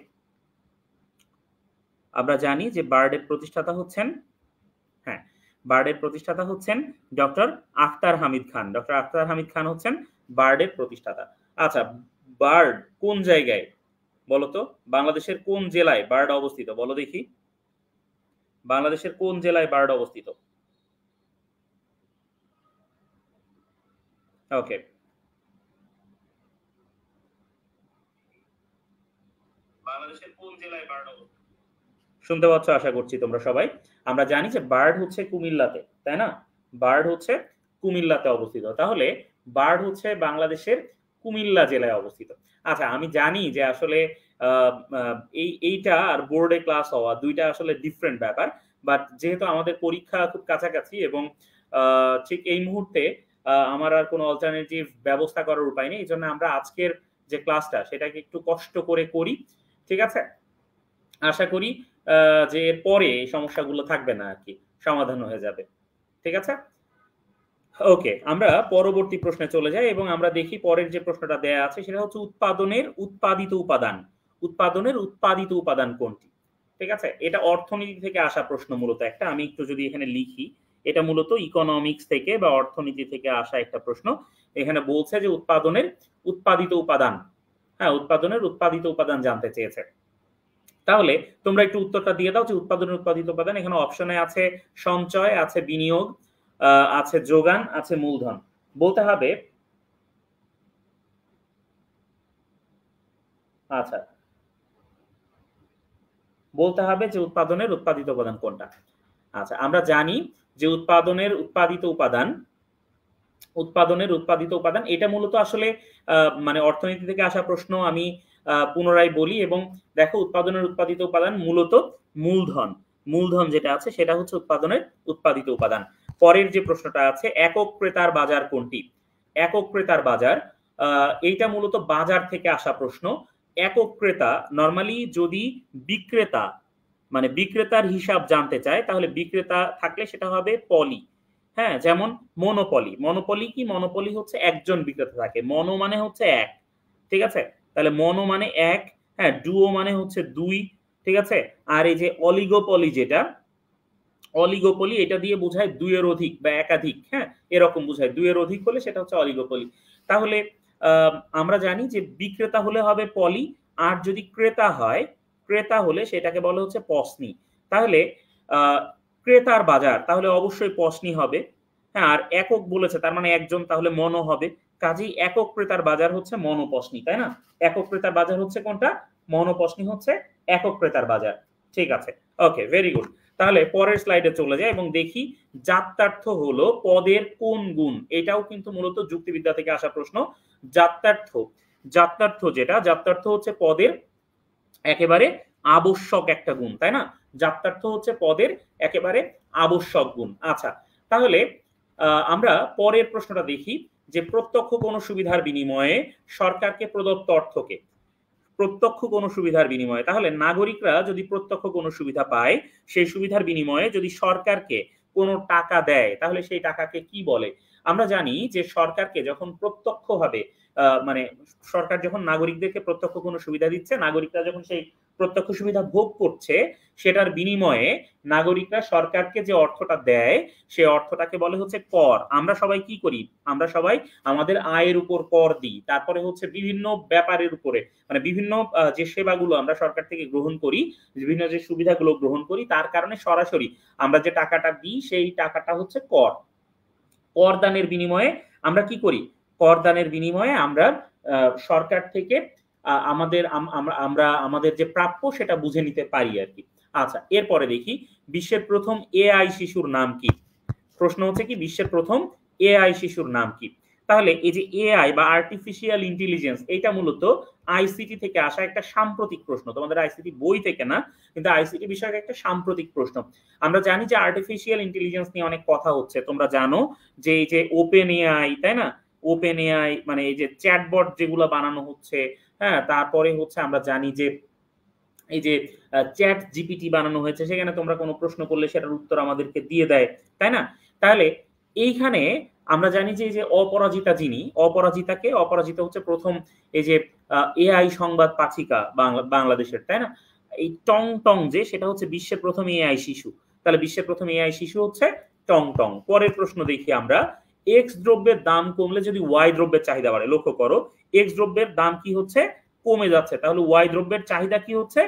আমরা জানি যে বার্ডের প্রতিষ্ঠাতা হচ্ছেন, হ্যাঁ, বার্ডের প্রতিষ্ঠাতা হচ্ছেন ডক্টর আখতার হামিদ খান। ডক্টর আখতার হামিদ খান হচ্ছেন বার্ডের প্রতিষ্ঠাতা। আচ্ছা, বার্ড কোন জায়গায় বলতো? বাংলাদেশের কোন জেলায় বার্ড অবস্থিত বলো দেখি? বাংলাদেশের কোন জেলায় বার্ড অবস্থিত? ওকে, বাংলাদেশের কোন জেলায় বার্ড অবস্থিত? শুনতে পাচ্ছ আশা করছি তোমরা সবাই। আমরা জানি যে বার্ড হচ্ছে কুমিল্লাতে, তাই না? বার্ড হচ্ছে কুমিল্লাতে অবস্থিত। তাহলে বার্ড হচ্ছে বাংলাদেশের কুমিল্লা জেলায় অবস্থিত। আচ্ছা, আমি জানি যে আসলে এইটা আর বোর্ডে ক্লাস হওয়া দুইটা আসলে ডিফারেন্ট ব্যাপার, বাট যেহেতু আমাদের পরীক্ষা খুব কাছাকাছি এবং ঠিক এই মুহূর্তে আমার আর কোনো অল্টারনেটিভ ব্যবস্থা করার উপায় নেই, এই জন্য আমরা আজকের যে ক্লাসটা সেটাকে একটু কষ্ট করে করি, ঠিক আছে? আশা করি যে এর পরে এই সমস্যাগুলো থাকবে না আর কি, সমাধান হয়ে যাবে, ঠিক আছে? ওকে, আমরা পরবর্তী প্রশ্নে চলে যাই এবং আমরা দেখি পরের যে প্রশ্নটা দেয়া আছে সেটা হচ্ছে উৎপাদনের উৎপাদিত উপাদান। উৎপাদনের উৎপাদিত উপাদান কোনটি? ঠিক আছে, এটা অর্থনীতি থেকে আসা প্রশ্ন মূলত একটা। আমি একটু যদি এখানে লিখি, এটা মূলত ইকোনমিক্স থেকে বা অর্থনীতি থেকে আসা একটা প্রশ্ন। এখানে বলছে যে উৎপাদনের উৎপাদিত উপাদান, হ্যাঁ, উৎপাদনের উৎপাদিত উপাদান জানতে চেয়েছে। তাহলে তোমরা একটু উত্তরটা দিয়ে দাও যে উৎপাদনের উৎপাদিত উপাদান। এখানে অপশনে আছে সঞ্চয়, আছে বিনিয়োগ, আছে যোগান, আছে মূলধন। বলতে হবে, আচ্ছা, বলতে হবে যে উৎপাদনের উৎপাদিত উপাদান কোনটা। আচ্ছা, আমরা জানি যে উৎপাদনের উৎপাদিত উপাদান, উৎপাদনের উৎপাদিত উপাদান এটা মূলত আসলে মানে অর্থনীতি থেকে আসা প্রশ্ন। আমি পুনরায় বলি এবং দেখো, উৎপাদনের উৎপাদিত উপাদান মূলত মূলধন। মূলধন যেটা আছে সেটা হচ্ছে উৎপাদনের উৎপাদিত উপাদান। পরের যে প্রশ্নটা আছে, একক ক্রেতার বাজার কোনটি? একক ক্রেতার বাজার, এইটা মূলত বাজার থেকে আসা প্রশ্ন। একক ক্রেতা নরমালি যদি বিক্রেতা মানে বিক্রেতার হিসাব জানতে চায় তাহলে বিক্রেতা থাকলে সেটা হবে পলি। হ্যাঁ, যেমন মনোপলি। মনোপলি কি? মনোপলি হচ্ছে একজন বিক্রেতা থাকে। মনো মানে হচ্ছে এক, ঠিক আছে? তাহলে মনো মানে এক, হ্যাঁ, ডুও মানে হচ্ছে দুই, ঠিক আছে? আর এই যে অলিগোপলি যেটা, অলিগোপলি এটা দিয়ে বোঝায় দুইয়ের অধিক বা একাধিক, হ্যাঁ, এরকম বোঝায়। দুইয়ের অধিক হলে সেটা হচ্ছে অলিগোপলি। তাহলে আমরা জানি যে বিক্রেতা হলে হবে পলি, আর যদি ক্রেতা হয়, ক্রেতা হলে সেটাকে বলা হচ্ছে পসনি। তাহলে ক্রেতার বাজার তাহলে অবশ্যই পসনি হবে। হ্যাঁ, আর একক বলেছে তার মানে একজন, তাহলে মনো হবে। কাজেই একক ক্রেতার বাজার হচ্ছে মনোপসনি, তাই না? একক ক্রেতার বাজার হচ্ছে কোনটা? মনোপসনি হচ্ছে একক ক্রেতার বাজার। ঠিক আছে, ওকে, ভেরি গুড। তাহলে পরের স্লাইডে চলে যায় এবং দেখি জাত্যার্থ হলো পদের কোন গুণ। এটাও কিন্তু মূলত যুক্তিবিদ্যা থেকে আসা প্রশ্ন। জাত্যার্থ, জাত্যার্থ যেটা, জাত্যার্থ হচ্ছে পদের একেবারে আবশ্যক একটা গুণ, তাই না? জাত্যার্থ হচ্ছে পদের একেবারে আবশ্যক গুণ। আচ্ছা, তাহলে আমরা পরের প্রশ্নটা দেখি যে প্রত্যক্ষ কোন সুবিধার বিনিময়ে সরকারকে প্রদত্ত অর্থকে। প্রত্যক্ষ কোনো সুবিধার বিনিময়ে, তাহলে নাগরিকরা যদি প্রত্যক্ষ কোনো সুবিধা পায়, সেই সুবিধার বিনিময়ে যদি সরকারকে কোনো টাকা দেয় তাহলে সেই টাকাকে কি বলে? আমরা জানি যে সরকারকে যখন প্রত্যক্ষভাবে মানে সরকার যখন নাগরিকদেরকে প্রত্যক্ষ কোনো সুবিধা দিচ্ছে, নাগরিকরা যখন সেই প্রত্যক্ষ সুবিধা ভোগ করছে, সেটার বিনিময়ে নাগরিকরা সরকারকে যে অর্থটা দেয়, সে অর্থটাকে বলে হচ্ছে কর। আমরা সবাই কি করি? আমরা সবাই আমাদের আয়ের উপর কর দিই। তারপরে হচ্ছে বিভিন্ন ব্যাপারের উপরে, মানে বিভিন্ন যে সেবাগুলো আমরা সরকার থেকে গ্রহণ করি, বিভিন্ন যে সুবিধাগুলো গ্রহণ করি, তার কারণে সরাসরি আমরা যে টাকাটা দিই, সেই টাকাটা হচ্ছে কর। করদানের বিনিময়ে আমরা কি করি? করদানের বিনিময়ে আমরা সরকার থেকে আমাদের আমরা আমাদের যে প্রাপ্য সেটা বুঝে নিতে পারি আরকি। আচ্ছা, এরপরে দেখি বিশ্বের প্রথম এআই শিশুর নাম কি? প্রশ্ন হচ্ছে কি বিশ্বের প্রথম এআই শিশুর নাম কি? তাহলে এই যে এআই বা আর্টিফিশিয়াল ইন্টেলিজেন্স, এটা মূলত আইসিটি থেকে আসা একটা সাম্প্রতিক প্রশ্ন। তোমাদের আইসিটি বই থেকে না, কিন্তু আইসিটি বিষয়ক একটা সাম্প্রতিক প্রশ্ন। আমরা জানি যে আর্টিফিশিয়াল ইন্টেলিজেন্স নিয়ে অনেক কথা হচ্ছে। তোমরা জানো যে এই যে ওপেন এআই, তাই না? ওপেন এআই মানে এই যে চ্যাটবট যেগুলো বানানো হচ্ছে, হ্যাঁ? তারপরে হচ্ছে আমরা জানি যে এই যে চ্যাট জিপিটি বানানো হয়েছে, সেখানে তোমরা কোনো প্রশ্ন করলে সেটার উত্তর আমাদেরকে দিয়ে দেয়, তাই না? তাহলে এইখানে আমরা জানি যে এই যে অপরাজিতা যিনি, অপরাজিতা হচ্ছে প্রথম এই যে এআই সংবাদ পাচিকা বাংলাদেশের, তাই না? এই টং টং যে সেটা হচ্ছে বিশ্বের প্রথম এআই শিশু। তাহলে বিশ্বের প্রথম এআই শিশু হচ্ছে টং টং। পরের প্রশ্ন দেখি আমরা, এক্স দ্রব্যের দাম কমলে যদি ওয়াই দ্রব্যের চাহিদা বাড়ে। লক্ষ্য করো, এক্স দ্রব্যের দাম কি হচ্ছে? কমে যাচ্ছে। তাহলে ওয়াই দ্রব্যের চাহিদা কি হচ্ছে?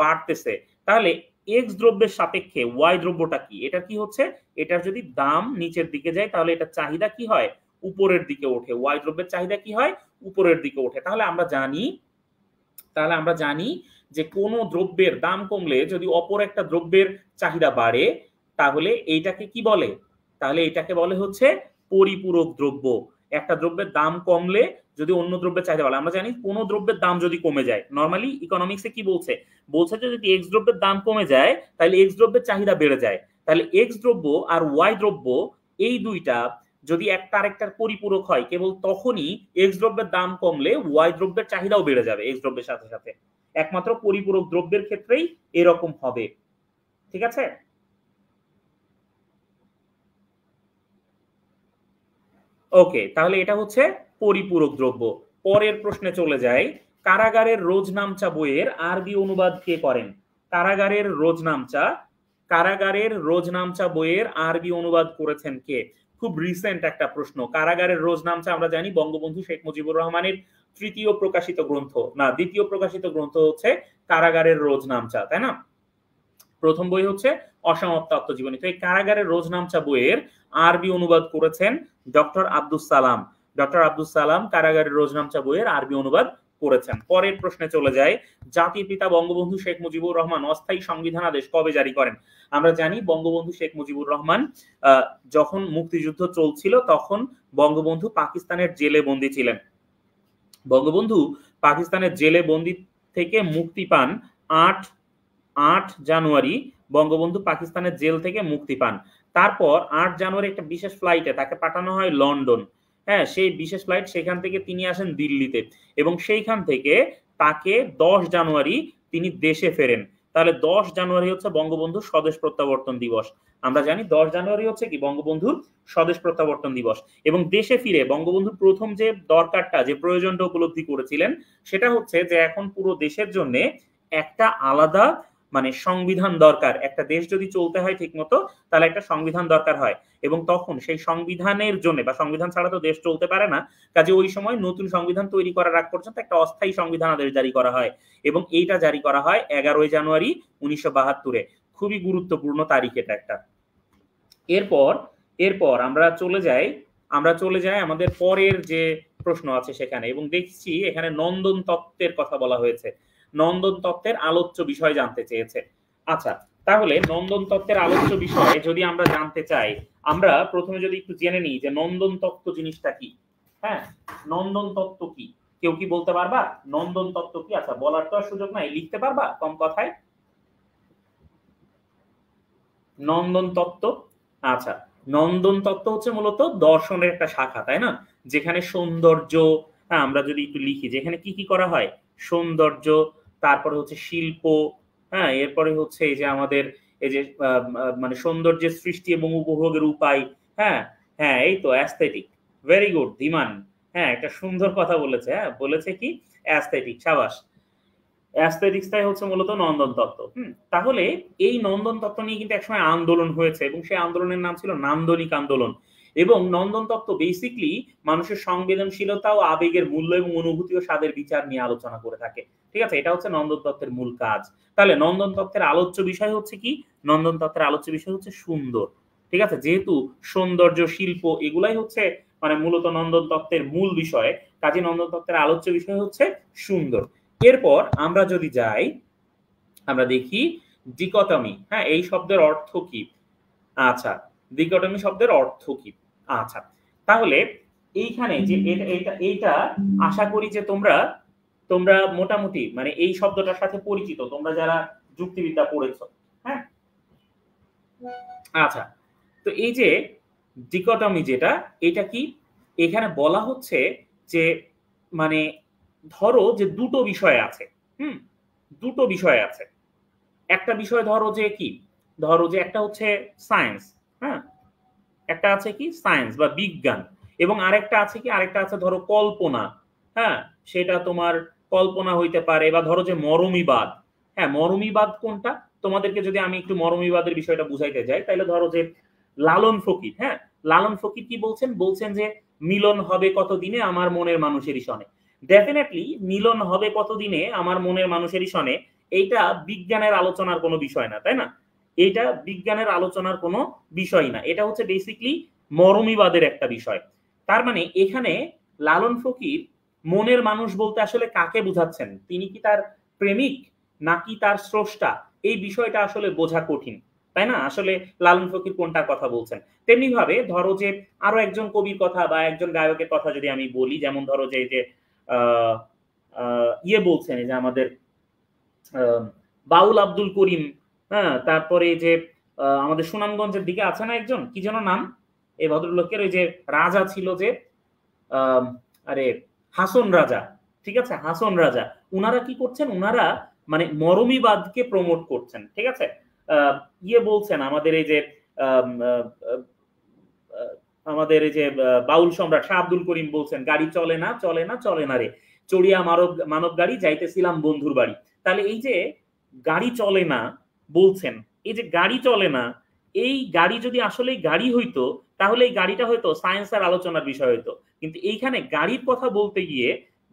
বাড়তেছে। তাহলে এক্স দ্রব্যের সাপেক্ষে ওয়াই দ্রব্যটা কি? এটা কি হচ্ছে? এটার যদি দাম নিচের দিকে যায় তাহলে এটার চাহিদা কি হয়? উপরের দিকে ওঠে। ওয়াই দ্রব্যের চাহিদা কি হয়? উপরের দিকে ওঠে। তাহলে আমরা জানি যে কোন দ্রব্যের দাম কমলে যদি অপর একটা দ্রব্যের চাহিদা বাড়ে, তাহলে এইটাকে কি বলে? তাহলে এটাকে বলে হচ্ছে পরিপূরক দ্রব্য। একটা দ্রব্যের দাম কমলে যদি অন্য দ্রব্যের চাহিদা বাড়ে, আমরা জানি কোন দ্রব্যের দাম যদি কমে যায়, নরমালি ইকোনমিক্সে কি বলছে? বলছে যে যদি এক্স দ্রব্যের দাম কমে যায় তাহলে এক্স দ্রব্যের চাহিদা বেড়ে যায়। তাহলে এক্স দ্রব্য আর ওয়াই দ্রব্য, এই দুইটা যদি একটা আরেকটার পরিপূরক হয়, কেবল তখনই এক্স দ্রব্যের দাম কমলে ওয়াই দ্রব্যের চাহিদাও বেড়ে যাবে এক্স দ্রব্যের সাথে সাথে। একমাত্র পরিপূরক দ্রব্যের ক্ষেত্রেই এরকম হবে। ঠিক আছে? ওকে, তাহলে এটা হচ্ছে পরিপূরক দ্রব্য। পরের প্রশ্নে চলে যাই। কারাগারের রোজনামচা বইয়ের আরবি অনুবাদ কে করেন? কারাগারের রোজনামচা, কারাগারের রোজনামচা বইয়ের আরবি অনুবাদ করেছেন কে? খুব রিসেন্ট একটা প্রশ্ন। কারাগারের রোজনামচা আমরা জানি বঙ্গবন্ধু শেখ মুজিবুর রহমানের তৃতীয় প্রকাশিত গ্রন্থ, না দ্বিতীয় প্রকাশিত গ্রন্থ হচ্ছে কারাগারের রোজনামচা, তাই না? প্রথম বই হচ্ছে অসমাপ্ত আত্মজীবনী। তো এই কারাগারের রোজনামচা বইয়ের আরবি অনুবাদ করেছেন ডক্টর আব্দুস সালাম। ডক্টর আব্দুস সালাম কারাগারের রোজনামচা বইয়ের আরবি অনুবাদ করেছেন। পরের প্রশ্নে চলে যায়। জাতির পিতা বঙ্গবন্ধু শেখ মুজিবুর রহমান অস্থায়ী সংবিধানাদেশ কবে জারি করেন? আমরা জানি বঙ্গবন্ধু শেখ মুজিবুর রহমান যখন মুক্তিযুদ্ধ চলছিল তখন বঙ্গবন্ধু পাকিস্তানের জেলে বন্দী ছিলেন। বঙ্গবন্ধু পাকিস্তানের জেলে বন্দী থেকে মুক্তি পান ৮ জানুয়ারি। বঙ্গবন্ধু পাকিস্তানের জেল থেকে মুক্তি পান। তারপর ৮ জানুয়ারি একটা বিশেষ ফ্লাইটে তাকে পাঠানো হয় লন্ডন। হ্যাঁ, সেই বিশেষ ফ্লাইট, সেখান থেকে তিনি আসেন দিল্লিতে এবং সেইখান থেকে তাকে ১০ জানুয়ারি তিনি দেশে ফেরেন। তাহলে ১০ জানুয়ারি হচ্ছে বঙ্গবন্ধুর স্বদেশ প্রত্যাবর্তন দিবস। আমরা জানি ১০ জানুয়ারি হচ্ছে কি বঙ্গবন্ধুর স্বদেশ প্রত্যাবর্তন দিবস। এবং দেশে ফিরে বঙ্গবন্ধুর প্রথম যে দরকারটা, যে প্রয়োজনটা উপলব্ধি করেছিলেন, সেটা হচ্ছে যে এখন পুরো দেশের জন্য একটা আলাদা মানে সংবিধান দরকার। একটা দেশ যদি চলতে হয় ঠিকমতো তাহলে একটা সংবিধান দরকার হয় এবং তখন সেই সংবিধানের জন্য বা সংবিধান ছাড়া তো দেশ চলতে পারে না। কাজে ওই সময় নতুন সংবিধান তৈরি করার আগ পর্যন্ত একটা অস্থায়ী সংবিধানাদেশ জারি করা হয় এবং এইটা জারি করা হয় ১১ জানুয়ারি ১৯৭২-এ। খুবই গুরুত্বপূর্ণ তারিখ এটা একটা। এরপর এরপর আমরা চলে যাই আমাদের পরের যে প্রশ্ন আছে সেখানে, এবং দেখছি এখানে নন্দন তত্ত্বের কথা বলা হয়েছে। নন্দন তত্ত্বের আলোচ্য বিষয় জানতে চেয়েছে। আচ্ছা, তাহলে নন্দন তত্ত্বের আলোচ্য বিষয় যদি আমরা জানতে চাই, আমরা প্রথমে যদি একটু জেনে নিই যে নন্দন তত্ত্ব জিনিসটা কি। হ্যাঁ, নন্দন তত্ত্ব কি? কেউ কি বলতে পারবা নন্দন তত্ত্ব কি? আচ্ছা, বলার তো আর সুযোগ নাই, লিখতে পারবা কম কথায়? নন্দন তত্ত্ব, আচ্ছা, নন্দন তত্ত্ব হচ্ছে মূলত দর্শনের একটা শাখা, তাই না? যেখানে সৌন্দর্য, হ্যাঁ, আমরা যদি একটু লিখি, যেখানে কি কি করা হয়? সৌন্দর্য, তারপরে হচ্ছে শিল্প, হ্যাঁ, এরপরে হচ্ছে এই যে আমাদের এই যে মানে সৌন্দর্যের সৃষ্টি এবং উপভোগের উপায়, হ্যাঁ, হ্যাঁ এই তো অ্যাস্থেটিক, ভেরি গুড ধীমান। হ্যাঁ একটা সুন্দর কথা বলেছে, হ্যাঁ বলেছে কি অ্যাস্থেটিক, সাবাস। অ্যাস্থেটিক্সটাই হচ্ছে মূলত নন্দন তত্ত্ব। তাহলে এই নন্দন তত্ত্ব নিয়ে কিন্তু একসময় আন্দোলন হয়েছে এবং সেই আন্দোলনের নাম ছিল নান্দনিক আন্দোলন। এবং নন্দন তত্ত্ব বেসিক্যালি মানুষের সংবেদনশীলতা ও আবেগের মূল্য এবং অনুভূতি ও স্বাদের বিচার নিয়ে আলোচনা করে থাকে। ঠিক আছে? এটা হচ্ছে নন্দন তত্ত্বের মূল কাজ। তাহলে নন্দন তত্ত্বের আলোচ্য বিষয় হচ্ছে কি? নন্দন তত্ত্বের আলোচ্য বিষয় হচ্ছে সুন্দর। ঠিক আছে? যেহেতু সৌন্দর্য, শিল্প এগুলাই হচ্ছে মানে মূলত নন্দন তত্ত্বের মূল বিষয়। কাজেই নন্দন তত্ত্বের আলোচ্য বিষয় হচ্ছে সুন্দর। এরপর আমরা যদি যাই, আমরা দেখি ডিকোটমি। হ্যাঁ, এই শব্দের অর্থ কি? আচ্ছা, ডিকোটমি শব্দের অর্থ কি? আচ্ছা, তাহলে এইখানে যে এইটা আশা করি যে তোমরা তোমরা মোটামুটি মানে এই শব্দটার সাথে পরিচিত, তোমরা যারা যুক্তিবিদ্যা পড়েছ। হ্যাঁ? আচ্ছা, তো এই যে ডিকোটমি যেটা, এটা কি? এখানে বলা হচ্ছে যে মানে ধরো যে দুটো বিষয় আছে। হুম? দুটো বিষয় আছে। একটা বিষয় ধরো যে কি? ধরো যে একটা হচ্ছে সায়েন্স, হ্যাঁ? একটা আছে কি সায়েন্স বা বিজ্ঞান এবং আরেকটা আছে কি আরেকটা আছে ধরো কল্পনা। হ্যাঁ? সেটা তোমার কল্পনা হইতে পারে বা ধরো যে মরমীবাদ। হ্যাঁ, মরমীবাদ কোনটা? তোমাদেরকে যদি আমি একটু মরমীবাদের বিষয়টা বুঝাইতে যাই তাহলে ধরো যে লালন ফকির, হ্যাঁ? লালন ফকির কি বলছেন? বলছেন যে মিলন হবে কতদিনে আমার মনের মানুষেরই সনে। ডেফিনিটলি মিলন হবে কতদিনে আমার মনের মানুষেরই সনে এইটা বিজ্ঞানের আলোচনার কোনো বিষয় না, তাই না? এইটা বিজ্ঞানের আলোচনার কোনো বিষয় না। এটা হচ্ছে বেসিক্যালি মরমীবাদের একটা বিষয়। তার মানে এখানে লালন ফকির মনের মানুষ বলতে আসলে কাকে বুঝাচ্ছেন? তিনি কি তার প্রেমিক নাকি তার স্রষ্টা? এই বিষয়টা আসলে বোঝা কঠিন। তাই না? আসলে লালন ফকির কোনটার কথা বলছেন। তেমনিভাবে ধরো যে আরো একজন কবির কথা বা একজন গায়কের কথা যদি আমি বলি যেমন ধরো যে এই যে আ আ ইয়ে বলছেন এই যে আমাদের আ বাউল আব্দুল করিম, হ্যাঁ? তারপরে এই যে আমাদের সুনামগঞ্জের দিকে আছে না একজন? কি যেন নাম? এই ভদ্রলোকের ওই যে রাজা ছিল যে আম আরে হাসন রাজা। ঠিক আছে? হাসন রাজা। উনারা কি করছেন? উনারা মানে মরমীবাদকে প্রমোট করছেন। ঠিক আছে? আ ইয়ে বলছেন আমাদের এই যে আম আ আ আ আমাদের এই যে বাউল সম্রাট শাহ আব্দুল করিম বলছেন, "গাড়ি চলে না, চলে না, চলে না রে। চড়িয়া মানব গাড়ি যাইতেছিলাম বন্ধুর বাড়ি।" তাহলে এই যে গাড়ি চলে না বলছেন, এই যে গাড়ি চলে না, এই গাড়ি যদি আসলেই গাড়ি হইতো, তাহলে এই গাড়িটা হয়তো সায়েন্স এর আলোচনার বিষয় হইতো। কিন্তু এইখানে গাড়ির কথা বলতে গিয়ে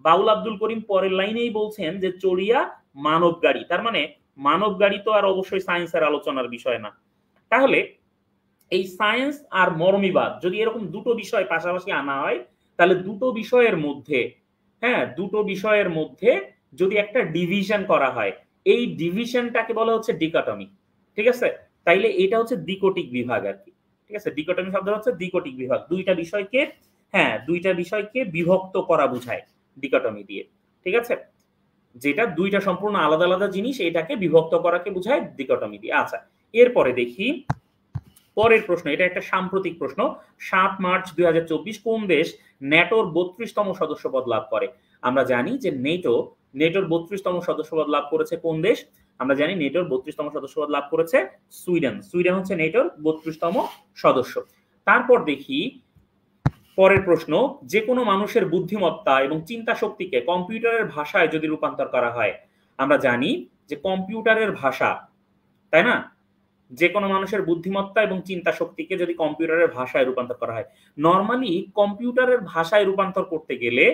বাউল আব্দুল করিম পরের লাইনেই বলছেন যে, "চড়িয়া মানব গাড়ি।" তার মানে মানব গাড়ি তো আর অবশ্যই সায়েন্স এর আলোচনার বিষয় না। তাহলে এই সায়েন্স আর মরমীবাদ যদি এরকম দুটো বিষয় পাশাপাশি আনা হয়, তাহলে দুটো বিষয়ের মধ্যে, হ্যাঁ? দুটো বিষয়ের মধ্যে যদি একটা ডিভিশন করা হয়, এই ডিভিশনটাকে বলা হচ্ছে ডিকোটমি। ঠিক আছে? তাইলে এটা হচ্ছে দ্বিকোটিক বিভাগ আরকি। ঠিক আছে? ডিকোটমি শব্দটা হচ্ছে দ্বিকোটিক বিভাগ। ২ টা বিষয়কে হ্যাঁ, ২ টা বিষয়কে বিভক্ত করা বুঝায় ডিকোটমি দিয়ে। ঠিক আছে? যেটা ২ টা সম্পূর্ণ আলাদা, আলাদা জিনিস এটাকে বিভক্ত করাকে বুঝায় ডিকোটমি দিয়ে। আচ্ছা, এরপরে দেখি পরের প্রশ্ন, এটা একটা সাম্প্রতিক প্রশ্ন। ৭ মার্চ ২০২৪ কোন দেশ ন্যাটোর ৩২ তম সদস্যপদ লাভ করে? আমরা জানি যে নেটোর ৩২ তম সদস্যপদ লাভ করেছে কোন দেশ? আমরা জানি নেটোর ৩২ তম সদস্যপদ লাভ করেছে সুইডেন। সুইডেন হচ্ছে নেটোর ৩২ তম সদস্য। তারপর দেখি পরের প্রশ্ন, যেকোনো মানুষের বুদ্ধিমত্তা এবং চিন্তা শক্তিকে কম্পিউটারের ভাষায় যদি রূপান্তর করা হয়, আমরা জানি যে কম্পিউটারের ভাষা, তাই না? যেকোনো মানুষের বুদ্ধিমত্তা এবং চিন্তা শক্তিকে যদি কম্পিউটারের ভাষায় রূপান্তর করা হয়। নরমালি কম্পিউটারের ভাষায় রূপান্তর করতে গেলে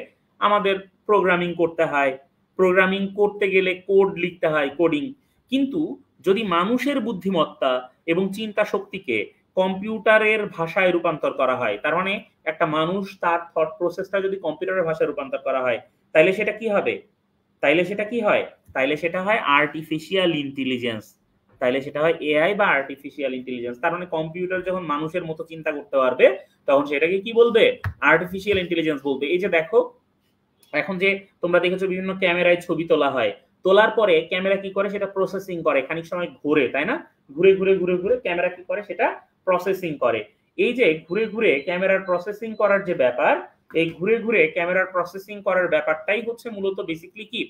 আমাদের প্রোগ্রামিং করতে হয়। প্রোগ্রামিং করতে গেলে কোড লিখতে হয়, কোডিং। কিন্তু যদি মানুষের বুদ্ধিমত্তা এবং চিন্তা শক্তিকে কম্পিউটারের ভাষায় রূপান্তর করা হয়, তার মানে একটা মানুষ তার থট প্রসেসটা যদি কম্পিউটারের ভাষায় রূপান্তর করা হয়, তাইলে সেটা কি হবে? তাইলে সেটা কি হয়? তাইলে সেটা হয় আর্টিফিশিয়াল ইন্টেলিজেন্স। তাইলে সেটা হয় এআই বা আর্টিফিশিয়াল ইন্টেলিজেন্স। তার মানে কম্পিউটার যখন মানুষের মতো চিন্তা করতে পারবে, তখন সেটাকে কি বলবে? আর্টিফিশিয়াল ইন্টেলিজেন্স বলবে। এই যে দেখো, এখন যে তোমরা দেখেছো বিভিন্ন ক্যামেরায় ছবি তোলা হয়। তোলার পরে ক্যামেরা কি করে? সেটা প্রসেসিং করে। খানিক সময় ঘোরে, তাই না? ঘুরে ক্যামেরা কি করে? সেটা প্রসেসিং করে। এই যে ঘুরে ক্যামেরার প্রসেসিং করার যে ব্যাপার, এই ঘুরে ক্যামেরার প্রসেসিং করার ব্যাপারটাই হচ্ছে মূলত বেসিক্যালি কি?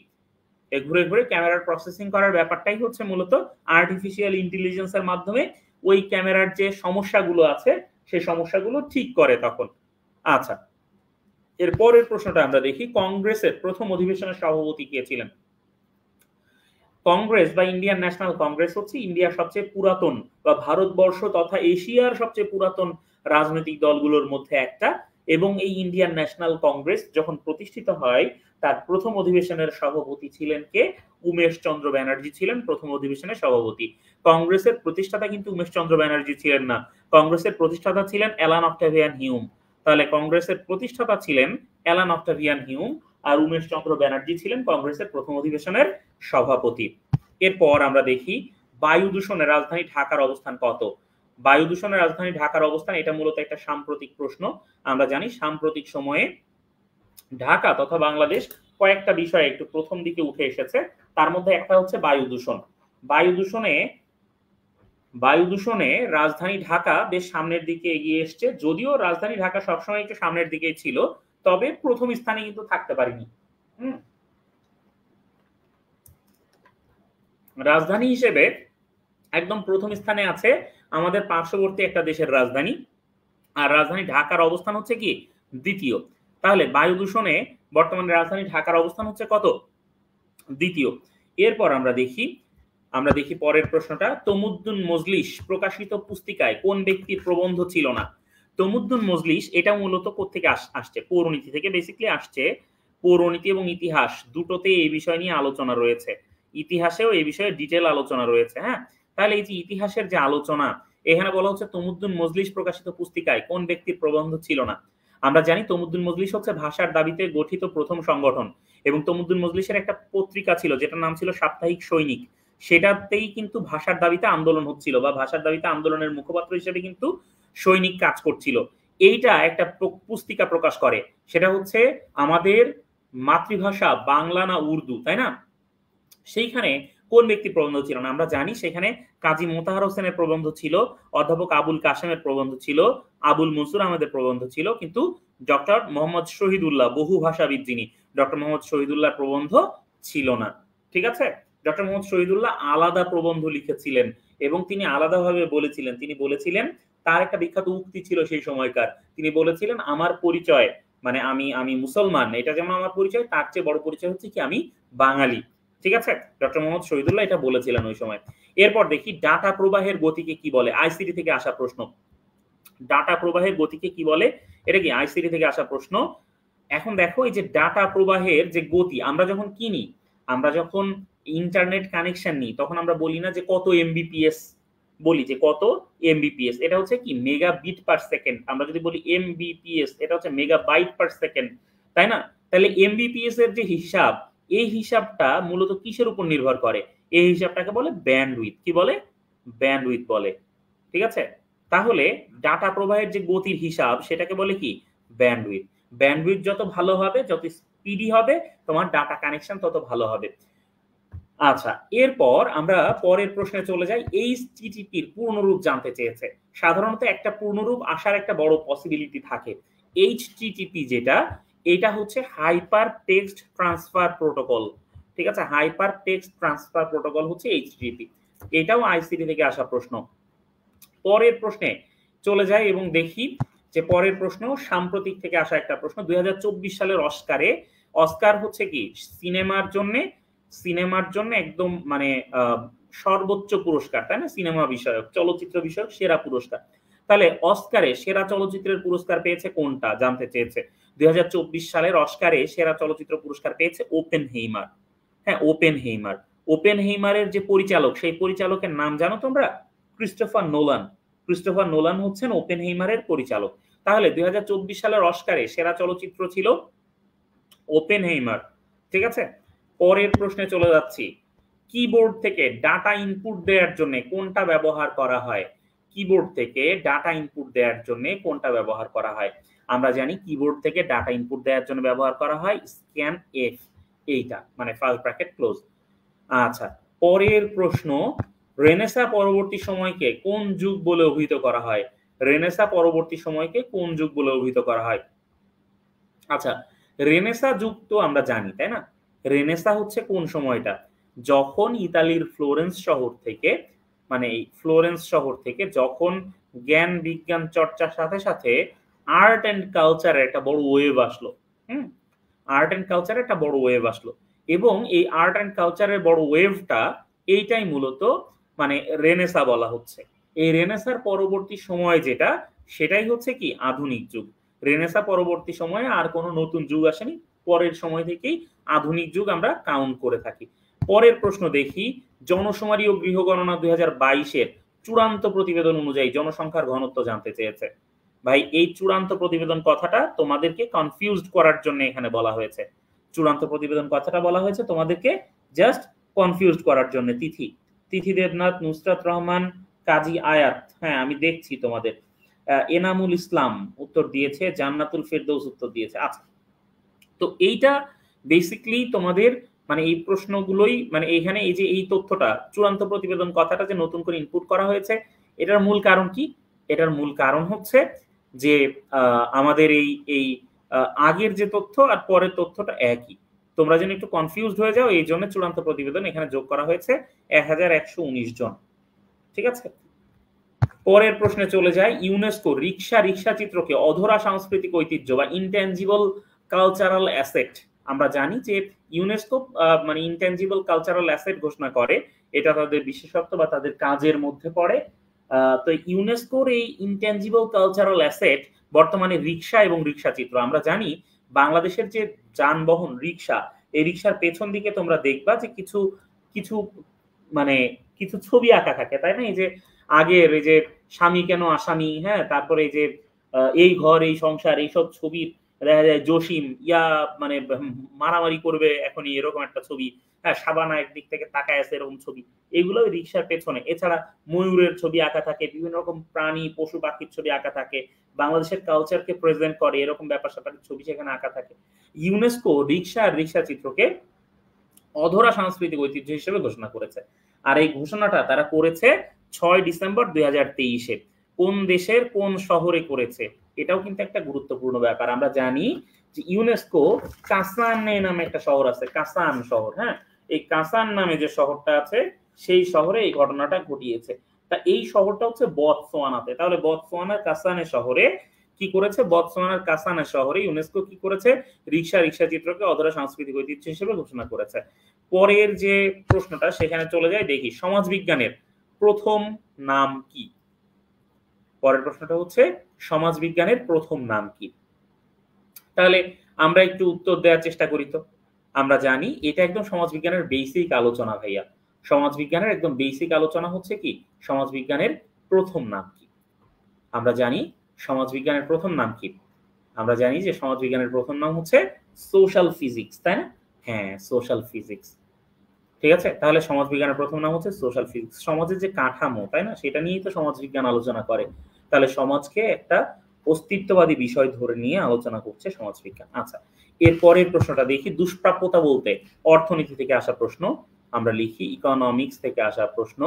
এই ঘুরে ক্যামেরার প্রসেসিং করার ব্যাপারটাই হচ্ছে মূলত আর্টিফিশিয়াল ইন্টেলিজেন্স এর মাধ্যমে ওই ক্যামেরার যে সমস্যাগুলো আছে, সেই সমস্যাগুলো ঠিক করে তখন। আচ্ছা, এর পরের প্রশ্নটা আমরা দেখি, কংগ্রেসের প্রথম অধিবেশনের সভাপতি কে ছিলেন? কংগ্রেস বা ইন্ডিয়ান ন্যাশনাল কংগ্রেস হচ্ছে ইন্ডিয়ার সবচেয়ে পুরাতন বা ভারতবর্ষ তথা এশিয়ার সবচেয়ে পুরাতন রাজনৈতিক দলগুলোর মধ্যে একটা, এবং এই ইন্ডিয়ান ন্যাশনাল কংগ্রেস যখন প্রতিষ্ঠিত হয় তার প্রথম অধিবেশনের সভাপতি ছিলেন কে? উমেশ চন্দ্র ব্যানার্জি ছিলেন প্রথম অধিবেশনের সভাপতি। কংগ্রেসের প্রতিষ্ঠাতা কিন্তু উমেশ চন্দ্র ব্যানার্জি ছিলেন না, কংগ্রেসের প্রতিষ্ঠাতা ছিলেন অ্যালান অক্টাভিয়ান হিউম। তাহলে কংগ্রেসের প্রতিষ্ঠাতা ছিলেন অ্যালান অক্টাভিয়ান হিউম, আর উমেশ চন্দ্র ব্যানার্জি ছিলেন কংগ্রেসের প্রথম অধিবেশনের সভাপতি। এরপর আমরা দেখি বায়ু দূষণের রাজধানী ঢাকার অবস্থান কত? বায়ু দূষণের রাজধানী ঢাকার অবস্থান, এটা মূলত একটা সাম্প্রতিক প্রশ্ন। আমরা জানি সাম্প্রতিক সময়ে ঢাকা তথা বাংলাদেশ কয়েকটা বিষয় একটু প্রথম দিকে উঠে এসেছে, তার মধ্যে একটা হচ্ছে বায়ু দূষণ। বায়ু দূষণে বায়ু দূষণে রাজধানী ঢাকা বেশ সামনের দিকে এগিয়ে এসছে, যদিও রাজধানী ঢাকা সবসময় একটু সামনের দিকেই ছিল, তবে প্রথম স্থানে কিন্তু থাকতে পারিনি। রাজধানী হিসেবে একদম প্রথম স্থানে আছে আমাদের পার্শ্ববর্তী একটা দেশের রাজধানী, আর রাজধানী ঢাকার অবস্থান হচ্ছে কি? দ্বিতীয়। তাহলে বায়ু দূষণে বর্তমানে রাজধানী ঢাকার অবস্থান হচ্ছে কত? দ্বিতীয়। এরপর আমরা দেখি পরের প্রশ্নটা, তমুদ্দুন মজলিস প্রকাশিত পুস্তিকায় কোন ব্যক্তির প্রবন্ধ ছিল না? তমুদ্দুন মজলিস এটা মূলত কোত্থেকে আসছে? পৌরনীতি থেকে বেসিক্যালি আসছে। পৌরনীতি এবং ইতিহাস দুটোতে এই বিষয় নিয়ে আলোচনা রয়েছে, ইতিহাসেও এই বিষয়ে ডিটেল আলোচনা রয়েছে। হ্যাঁ, তাহলে এই যে ইতিহাসের যে আলোচনা, এখানে বলা হচ্ছে তমুদ্দুন মজলিস প্রকাশিত পুস্তিকায় কোন ব্যক্তির প্রবন্ধ ছিল না? আমরা জানি তমুদ্দুন মজলিস হচ্ছে ভাষার দাবিতে গঠিত প্রথম সংগঠন, এবং তমুদ্দুন মজলিসের একটা পত্রিকা ছিল যেটার নাম ছিল সাপ্তাহিক সৈনিক, সেটাতেই কিন্তু ভাষার দাবিতে আন্দোলন হচ্ছিল, বা ভাষার দাবিতে আন্দোলনের মুখপাত্র হিসেবে কিন্তু সৈনিক কাজ করছিল। এইটা একটা পুস্তিকা প্রকাশ করে, সেটা হচ্ছে আমাদের মাতৃভাষা বাংলা না উর্দু, তাই না? সেইখানে কোন ব্যক্তির প্রবন্ধ ছিল না? আমরা জানি সেখানে কাজী মোতাহার হোসেনের প্রবন্ধ ছিল, অধ্যাপক আবুল কাশেমের প্রবন্ধ ছিল, আবুল মনসুর আহমেদের প্রবন্ধ ছিল, কিন্তু ডক্টর মোহাম্মদ শহীদুল্লাহ, বহু ভাষাবিদ যিনি, ডক্টর মোহাম্মদ শহীদুল্লাহর প্রবন্ধ ছিল না। ঠিক আছে, ডক্টর মোহাম্মদ শহীদুল্লাহ আলাদা প্রবন্ধ লিখেছিলেন, এবং তিনি আলাদাভাবে বলেছিলেন, তিনি বলেছিলেন, তার একটা বিখ্যাত উক্তি ছিল সেই সময়কার, তিনি বলেছিলেন আমার পরিচয় মানে আমি মুসলমান, এটা যেমন আমার পরিচয়, তার চেয়ে বড় পরিচয় হচ্ছে কি আমি বাঙালি। ঠিক আছে, ডক্টর মোহাম্মদ শহীদুল্লাহ এটা বলেছিলেন ওই সময়। এরপর দেখি ডাটা প্রবাহের গতিকে কি বলে? আইসিটি থেকে আসা প্রশ্ন, ডাটা প্রবাহের গতিকে কি বলে? এটা কি আইসিটি থেকে আসা প্রশ্ন। এখন দেখো এই যে ডাটা প্রবাহের যে গতি, আমরা যখন কিনি, আমরা যখন ইন্টারনেট কানেকশন নিই, তখন আমরা বলি না যে কত এমবিপিএস, বলি যে কত এমবিপিএস, এটা হচ্ছে কি মেগাবিট পার সেকেন্ড। আমরা যদি বলি এমবিপিএস, এটা হচ্ছে মেগাবাইট পার সেকেন্ড, তাই না? তাহলে এমবিপিএস এর যে হিসাব, এই হিসাবটা মূলত কিসের উপর নির্ভর করে? এই হিসাবটাকে বলে ব্যান্ডউইথ। কি বলে? ব্যান্ডউইথ বলে। ঠিক আছে, তাহলে ডাটা প্রবাহের যে গতির হিসাব, সেটাকে বলে কি? ব্যান্ডউইথ। ব্যান্ডউইথ যত ভালো হবে, যত স্পিডি হবে, তোমার ডাটা কানেকশন তত ভালো হবে। আচ্ছা, এরপর আমরা পরের প্রশ্নে চলে যাই। এইচটিটিপির পূর্ণরূপ জানতে চেয়েছে। সাধারণত একটা পূর্ণরূপ আসার একটা বড় পসিবিলিটি থাকে। এইচটিটিপি যেটা, এটা হচ্ছে হাইপার টেক্সট ট্রান্সফার প্রোটোকল। ঠিক আছে, হাইপার টেক্সট ট্রান্সফার প্রোটোকল হচ্ছে এইচটিটিপি। এটাও আইসিটি থেকে আসা প্রশ্ন। পরের প্রশ্নে চলে যাই এবং দেখি যে পরের প্রশ্ন সাম্প্রতিক থেকে আসা একটা প্রশ্ন। 2024 সালের অস্কারে, অস্কার হচ্ছে কি সিনেমার জন্য একদম মানে সর্বোচ্চ পুরস্কার, তাই না? সিনেমা বিষয়ক, চলচ্চিত্র বিষয়ক সেরা পুরস্কার। তাহলে অস্কারে সেরা চলচ্চিত্রের পুরস্কার পেয়েছে কোনটা জানতে চেয়েছে। 2024 সালের অস্কারে সেরা চলচ্চিত্র পুরস্কার পেয়েছে ওপেনহেইমার। হ্যাঁ, ওপেনহেইমার। ওপেনহেইমারের যে পরিচালক, সেই পরিচালকের নাম জানো তোমরা? Christopher Nolan. ক্রিস্টোফার নোলান হচ্ছেন ওপেনহেইমারের পরিচালক। তাহলে 2024 সালের অস্কারে সেরা চলচ্চিত্র ছিল ওপেনহেইমার। ঠিক আছে, পরের প্রশ্নে চলে যাচ্ছি। কিবোর্ড থেকে ডাটা ইনপুট দেওয়ার জন্য কোনটা ব্যবহার করা হয়? কিবোর্ড থেকে ডাটা ইনপুট দেওয়ার জন্য কোনটা ব্যবহার করা হয়? আমরা জানি কিবোর্ড থেকে ডাটা ইনপুট দেওয়ার জন্য ব্যবহার করা হয় স্ক্যান এফ, এইটা মানে ফার্স্ট ব্র্যাকেট ক্লোজ। আচ্ছা, পরের প্রশ্ন, রেনেসা পরবর্তী সময়কে কোন যুগ বলে অভিহিত করা হয়? রেনেসা পরবর্তী সময়কে কোন যুগ বলে অভিহিত করা হয়? আচ্ছা, রেনেসা যুগ তো আমরা জানি, তাই না? রেনেসা হচ্ছে কোন সময়টা? যখন ইতালির ফ্লোরেন্স শহর থেকে মানে এই ফ্লোরেন্স শহর থেকে যখন জ্ঞান বিজ্ঞান চর্চার সাথে সাথে আর্ট অ্যান্ড কালচারের একটা বড় ওয়েভ আসলো। আর্ট অ্যান্ড কালচারের একটা বড় ওয়েভ আসলো এবং এই আর্ট অ্যান্ড কালচারের বড় ওয়েভটা এইটাই মূলত মানে রেনেসা বলা হচ্ছে। এই রেনেসার পরবর্তী সময় যেটা সেটাই হচ্ছে কি আধুনিক যুগ। রেনেসা পরবর্তী সময়ে আর কোনো নতুন যুগ আসেনি, পরের সময় থেকেই আধুনিক যুগ আমরা কাউন্ট করে থাকি। পরের প্রশ্ন দেখি, জনশুমারি ও গৃহগণনা 2022-এর চূড়ান্ত প্রতিবেদন অনুযায়ী জনসংখ্যার ঘনত্ব জানতে চেয়েছে। ভাই এই চূড়ান্ত প্রতিবেদন কথাটা তোমাদেরকে কনফিউজড করার জন্য এখানে বলা হয়েছে। চূড়ান্ত প্রতিবেদন কথাটা বলা হয়েছে তোমাদেরকে জাস্ট কনফিউজড করার জন্য। তিথি দেবনাথ, নুসরাত রহমান, কাজী আয়াত, হ্যাঁ আমি দেখছি তোমাদের, এনামুল ইসলাম উত্তর দিয়েছে, জান্নাতুল ফেরদৌস উত্তর দিয়েছে। আচ্ছা, তো এইটা বেসিক্যালি তোমাদের মানে এই প্রশ্নগুলোই মানে এইখানে এই যে এই তথ্যটা চূড়ান্ত প্রতিবেদন কথাটা যে নতুন করে ইনপুট করা হয়েছে, এটার মূল কারণ কি? এটার মূল কারণ হচ্ছে যে আমাদের এই আগের যে তথ্য আর পরের তথ্যটা একই, তোমরা যেন একটু কনফিউজড হয়ে যাও এই জন্য চূড়ান্ত প্রতিবেদন এখানে যোগ করা হয়েছে 1119 জন। ঠিক আছে, পরের প্রশ্নে চলে যায়। ইউনেস্কো রিক্সা চিত্রকে অধরা সাংস্কৃতিক ঐতিহ্য বা ইনট্যাঞ্জিবল কালচারাল অ্যাসেট, আমরা জানি যে ইউনেস্কো মানে ইনট্যাঞ্জিবল কালচারাল অ্যাসেট ঘোষণা করে, এটা তাদের বিশেষত্ব বা তাদের কাজের মধ্যে পড়ে। তো ইউনেস্কোর এই ইনট্যাঞ্জিবল কালচারাল অ্যাসেট বর্তমানে রিক্সা এবং রিক্সা চিত্র। আমরা জানি বাংলাদেশের যে যানবাহন রিক্সা, এই রিক্সার পেছন দিকে তোমরা দেখবা যে কিছু কিছু মানে কিছু ছবি আঁকা থাকে, তাই না? এই যে আগের এই যে স্বামী কেন আসামি, হ্যাঁ, তারপরে এই যে এই ঘর এই সংসার, এইসব ছবি দেখা যায় জসিম মানে মারামারি করবে এখনই এরকম একটা ছবি, হ্যাঁ, সাবানা একদিক থেকে তাকায় আছে এরকম ছবি, এগুলো রিক্সার পেছনে। এছাড়া ময়ূরের ছবি আঁকা থাকে, বিভিন্ন রকম প্রাণী পশু পাখির ছবি আঁকা থাকে, বাংলাদেশের কালচারকে প্রেজেন্ট করে এরকম ব্যাপার স্যাপারের ছবি সেখানে আঁকা থাকে। ইউনেস্কো রিক্সা আর রিক্সা চিত্রকে অধরা সাংস্কৃতিক ঐতিহ্য হিসেবে ঘোষণা করেছে। আর এই ঘোষণাটা তারা করেছে 6 ডিসেম্বর 2023-এ। কোন দেশের কোন শহরে করেছে এটাও কিন্তু একটা গুরুত্বপূর্ণ ব্যাপার। আমরা জানি যে ইউনেস্কো কাসানে নামে একটা শহর আছে, কাসান শহর, হ্যাঁ, এই কাসান নামে যে শহরটা আছে সেই শহরে এই ঘটনাটা ঘটিয়েছে। তা এই শহরটা হচ্ছে বতসোয়ানাতে। তাহলে বতসোয়ানার কাসানে শহরে কি করেছে? বতসোয়ানার কাসানে শহরে ইউনেস্কো কি করেছে? রিক্সা চিত্রকে অধরা সাংস্কৃতিক ঐতিহ্য হিসেবে ঘোষণা করেছে। পরের যে প্রশ্নটা সেখানে চলে যায়, দেখি সমাজবিজ্ঞানের প্রথম নাম কি? পরের প্রশ্নটা হচ্ছে সমাজবিজ্ঞানের প্রথম নাম কি? তাহলে আমরা একটু উত্তর দেওয়ার চেষ্টা করি। তো আমরা জানি এটা একদম সমাজবিজ্ঞানের বেসিক আলোচনা ভাইয়া। সমাজবিজ্ঞানের একদম বেসিক আলোচনা হচ্ছে কি সমাজবিজ্ঞানের প্রথম নাম কি? আমরা জানি সমাজবিজ্ঞানের প্রথম নাম কি? আমরা জানি যে সমাজবিজ্ঞানের প্রথম নাম হচ্ছে সোশ্যাল ফিজিক্স, তাই না? হ্যাঁ, সোশ্যাল ফিজিক্স। ঠিক আছে, তাহলে সমাজবিজ্ঞানের প্রথম নাম হচ্ছে সোশ্যাল ফিজিক্স। সমাজের যে কাঠামো, তাই না, সেটা নিয়েই তো সমাজবিজ্ঞান আলোচনা করে। তাহলে সমাজকে একটা অস্তিত্ববাদী বিষয় ধরে নিয়ে আলোচনা করছে সমাজবিজ্ঞান। আচ্ছা, এর পরের প্রশ্নটা দেখি। দুষ্প্রাপ্যতা বলতে অর্থনীতি থেকে আসা প্রশ্ন, আমরা লিখি ইকোনমিক্স থেকে আসা প্রশ্ন।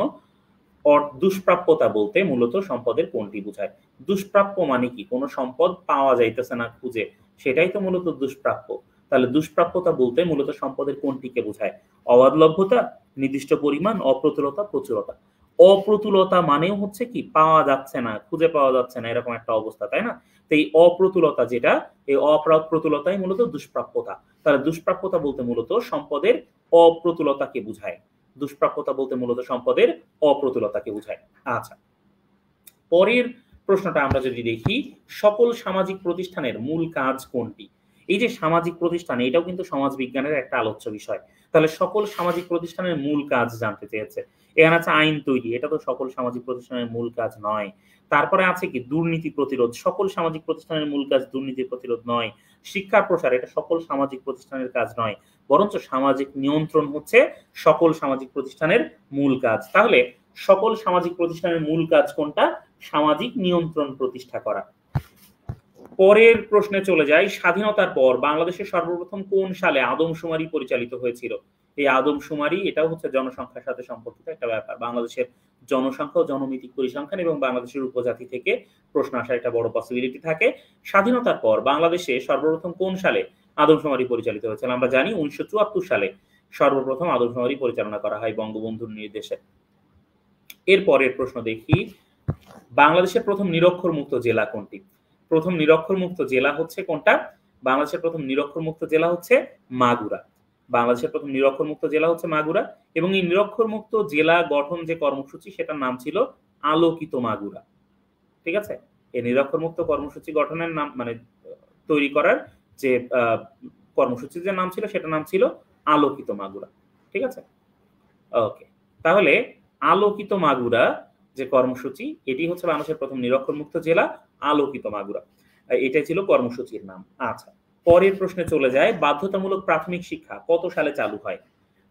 দুষ্প্রাপ্যতা বলতে মূলত সম্পদের কোনটি বোঝায়? দুষ্প্রাপ্য মানে কি? কোনো সম্পদ পাওয়া যাইতেছে না খুঁজে, সেটাই তো মূলত দুষ্প্রাপ্য। তাহলে দুষ্প্রাপ্যতা বলতে মূলত সম্পদের কোনটিকে বোঝায়? অবাধলভ্যতা, নির্দিষ্ট পরিমাণ, অপ্রতুলতা, প্রচুরতা। অপ্রতুলতা মানেও হচ্ছে কি পাওয়া যাচ্ছে না, খুঁজে পাওয়া যাচ্ছে না এরকম একটা অবস্থা, তাই না? তো এই অপ্রতুলতা যেটা, এই অপ্রতুলতাই মূলত দুষ্প্রাপ্যতা। তাহলে দুষ্প্রাপ্যতা বলতে মূলত সম্পদের অপ্রতুলতাকে বোঝায়। দুষ্প্রাপ্যতা বলতে মূলত সম্পদের অপ্রতুলতাকে বোঝায়। আচ্ছা, পরের প্রশ্নটা আমরা যদি দেখি, সকল সামাজিক প্রতিষ্ঠানের মূল কাজ কোনটি? এই যে সামাজিক প্রতিষ্ঠান, এটাও কিন্তু সমাজবিজ্ঞানের একটা আলোচ্য বিষয়। তাহলে সকল সামাজিক প্রতিষ্ঠানের মূল কাজ জানতে চেয়েছে। এখানে আছে আইন তৈরি, এটা তো সকল সামাজিক প্রতিষ্ঠানের মূল কাজ নয়। তারপরে আছে কি দুর্নীতি প্রতিরোধ, সকল সামাজিক প্রতিষ্ঠানের মূল কাজ দুর্নীতি প্রতিরোধ নয়। শিক্ষার প্রসার, এটা সকল সামাজিক প্রতিষ্ঠানের কাজ নয়, বরঞ্চ সামাজিক নিয়ন্ত্রণ হচ্ছে সকল সামাজিক প্রতিষ্ঠানের মূল কাজ। তাহলে সকল সামাজিক প্রতিষ্ঠানের মূল কাজ কোনটা? সামাজিক নিয়ন্ত্রণ প্রতিষ্ঠা করা। পরের প্রশ্নে চলে যায়। স্বাধীনতার পর বাংলাদেশের সর্বপ্রথম কোন সালে আদমশুমারি পরিচালিত হয়েছিল? এই আদমশুমারি এটাও হচ্ছে জনসংখ্যার সাথে সম্পর্কিত একটা ব্যাপার। বাংলাদেশের জনসংখ্যা ও জনমিতিক পরিসংখ্যান এবং বাংলাদেশের উপজাতি থেকে প্রশ্ন আসার একটা বড় পসিবিলিটি থাকে। স্বাধীনতার পর বাংলাদেশে সর্বপ্রথম কোন সালে আদমশুমারি পরিচালিত হয়েছিল? আমরা জানি 1974 সালে সর্বপ্রথম আদমশুমারি পরিচালনা করা হয় বঙ্গবন্ধুর নির্দেশে। এর পরের প্রশ্ন দেখি, বাংলাদেশের প্রথম নিরক্ষর মুক্ত জেলা কোনটি? প্রথম নিরক্ষর মুক্ত জেলা হচ্ছে কোনটা? বাংলাদেশের প্রথম নিরক্ষর মুক্ত জেলা হচ্ছে মাগুরা। বাংলাদেশের প্রথম নিরক্ষর মুক্ত জেলা হচ্ছে মাগুরা এবং এই নিরক্ষর মুক্ত জেলা গঠন যে কর্মসূচি সেটার নাম ছিল আলোকিত মাগুরা। ঠিক আছে? এই নিরক্ষর মুক্ত কর্মসূচি গঠনের নাম মানে তৈরি করার যে কর্মসূচির যে নাম ছিল সেটার নাম ছিল আলোকিত মাগুরা। ঠিক আছে? ওকে। তাহলে আলোকিত মাগুরা যে কর্মসূচি এটি হচ্ছে বাংলাদেশের প্রথম নিরক্ষর মুক্ত জেলা আলোকিত মাগুরা। এটাই ছিল কর্মসূচির নাম। আচ্ছা। পরের প্রশ্নে চলে যায়, বাধ্যতামূলক প্রাথমিক শিক্ষা কত সালে চালু হয়?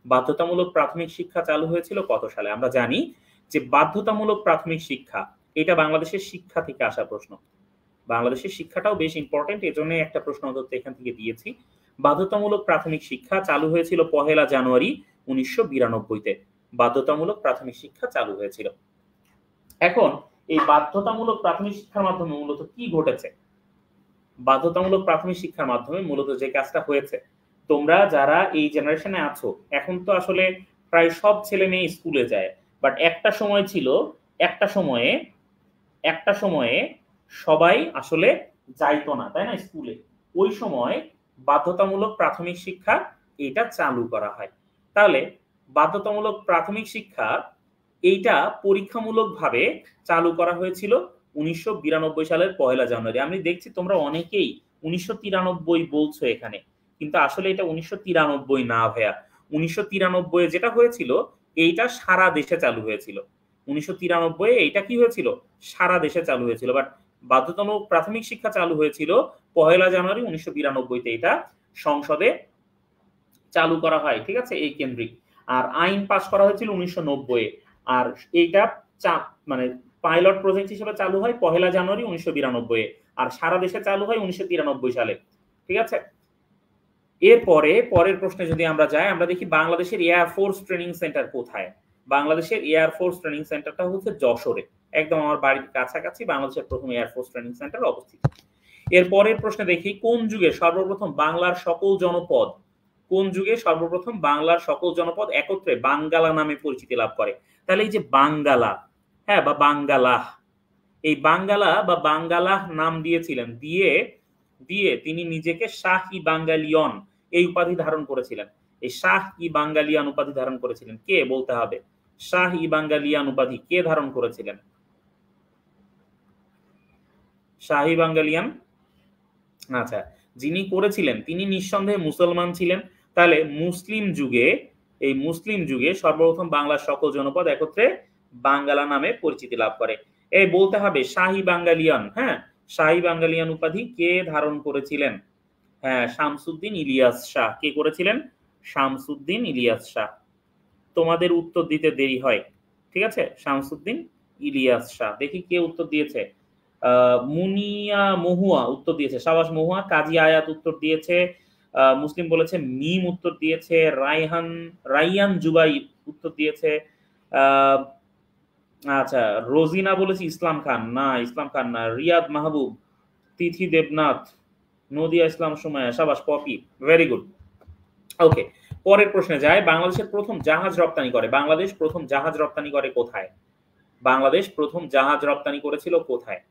বাধ্যতামূলক প্রাথমিক শিক্ষা চালু হয়েছিল কত সালে? আমরা জানি যে বাধ্যতামূলক প্রাথমিক শিক্ষা এটা বাংলাদেশের শিক্ষা থেকে আসা প্রশ্ন। বাংলাদেশের শিক্ষাটাও বেশ ইম্পর্টেন্ট, এজন্য একটা প্রশ্ন অন্তত এখান থেকে দিয়েছি। বাধ্যতামূলক প্রাথমিক শিক্ষা চালু হয়েছিল ১ জানুয়ারি ১৯৯২ তে। বাধ্যতামূলক প্রাথমিক শিক্ষা চালু হয়েছিল। এখন এই বাধ্যতামূলক প্রাথমিক শিক্ষার মাধ্যমে মূলত কি ঘটেছে? বাধ্যতামূলক প্রাথমিক শিক্ষার মাধ্যমে মূলত যে কাজটা হয়েছে, তোমরা যারা এই জেনারেশনে আছো এখন তো আসলে প্রায় সব ছেলে মেয়ে স্কুলে যায়, বাট একটা সময়ে সবাই আসলে যাইতো না, তাই না, স্কুলে। ওই সময় বাধ্যতামূলক প্রাথমিক শিক্ষা এটা চালু করা হয়। তাহলে বাধ্যতামূলক প্রাথমিক শিক্ষা এইটা পরীক্ষামূলকভাবে চালু করা হয়েছিল ১৯৯২ সালের ১ জানুয়ারি। আমি দেখছি তোমরা অনেকেই ১৯৯৩ বলছো এখানে, কিন্তু আসলে এটা ১৯৯৩ না ভাইয়া। ১৯৯৩ যেটা হয়েছিল এইটা সারা দেশে চালু হয়েছিল। ১৯৯৩ এইটা কি হয়েছিল? সারা দেশে চালু হয়েছিল। বাট বাধ্যতামূলক প্রাথমিক শিক্ষা চালু হয়েছিল ১ জানুয়ারি ১৯৯২ তে। এটা সংসদে চালু করা হয়, ঠিক আছে, এই কেন্দ্রিক। আর আইন পাস করা হয়েছিল ১৯৯০ আর এইটা মানে পাইলট প্রজেক্ট হিসেবে চালু হয় ১ জানুয়ারি ১৯৯২ আর সারা দেশে চালু হয় ১৯৯৩ সালে। ঠিক আছে? এরপরে পরের প্রশ্নে যদি আমরা যাই, আমরা দেখি বাংলাদেশের এয়ার ফোর্স ট্রেনিং সেন্টার কোথায়? বাংলাদেশের এয়ার ফোর্স ট্রেনিং সেন্টারটা হচ্ছে যশোরে। একদম আমার বাড়ির কাছাকাছি বাংলাদেশের প্রথম এয়ার ফোর্স ট্রেনিং সেন্টার অবস্থিত। এর পরের প্রশ্নে দেখি, কোন যুগে সর্বপ্রথম বাংলার সকল জনপদ একত্রে বাঙ্গালা নামে পরিচিতি লাভ করে? তাহলে এই যে বাঙ্গালা, হ্যাঁ, বা বাঙ্গালাহ, এই বাঙ্গালা বা বাঙ্গালাহ নাম দিয়েছিলেন, দিয়ে তিনি নিজেকে শাহ-ই বাঙ্গালিয়ন এই উপাধি ধারণ করেছিলেন। এই শাহ-ই বাঙ্গালিয়ান উপাধি ধারণ করেছিলেন কে বলতে হবে? শাহ-ই বাঙ্গালিয়ান উপাধি কে ধারণ করেছিলেন? শাহ-ই বাঙ্গালিয়ান, আচ্ছা, যিনি করেছিলেন তিনি নিঃসন্দেহে মুসলমান ছিলেন। তাহলে মুসলিম যুগে সর্বপ্রথম বাংলার সকল জনপদ একত্রে বাঙ্গালা নামে পরিচিতি লাভ করে। এই বলতে হবে শাহী বাঙ্গালিয়ান, হ্যাঁ, শাহী বাঙ্গালিয়ান উপাধি কে ধারণ করেছিলেন? হ্যাঁ, শামসুদ্দিন ইলিয়াস শাহ। কে করেছিলেন? শামসুদ্দিন ইলিয়াস শাহ। তোমাদের উত্তর দিতে দেরি হয়, ঠিক আছে। শামসুদ্দিন ইলিয়াস শাহ। দেখি কে উত্তর দিয়েছে। মুনিয়া মহুয়া উত্তর দিয়েছে, সাবাস মহুয়া। কাজী আয়াত উত্তর দিয়েছে, মুসলিম বলেছে। মিম উত্তর দিয়েছে, রাইয়ান জুবাই উত্তর দিয়েছে। আচ্ছা, রোজিনা বলেছে ইসলাম খান, না ইসলাম খান না। রিয়াদ মাহবুব, তিথি দেবনাথ, নদিয়া ইসলাম সুমায়া, সাবাস পপি, ভেরি গুড। ওকে, পরের প্রশ্নে যায়, বাংলাদেশ প্রথম জাহাজ রপ্তানি করে কোথায়? বাংলাদেশ প্রথম জাহাজ রপ্তানি করেছিল কোথায়?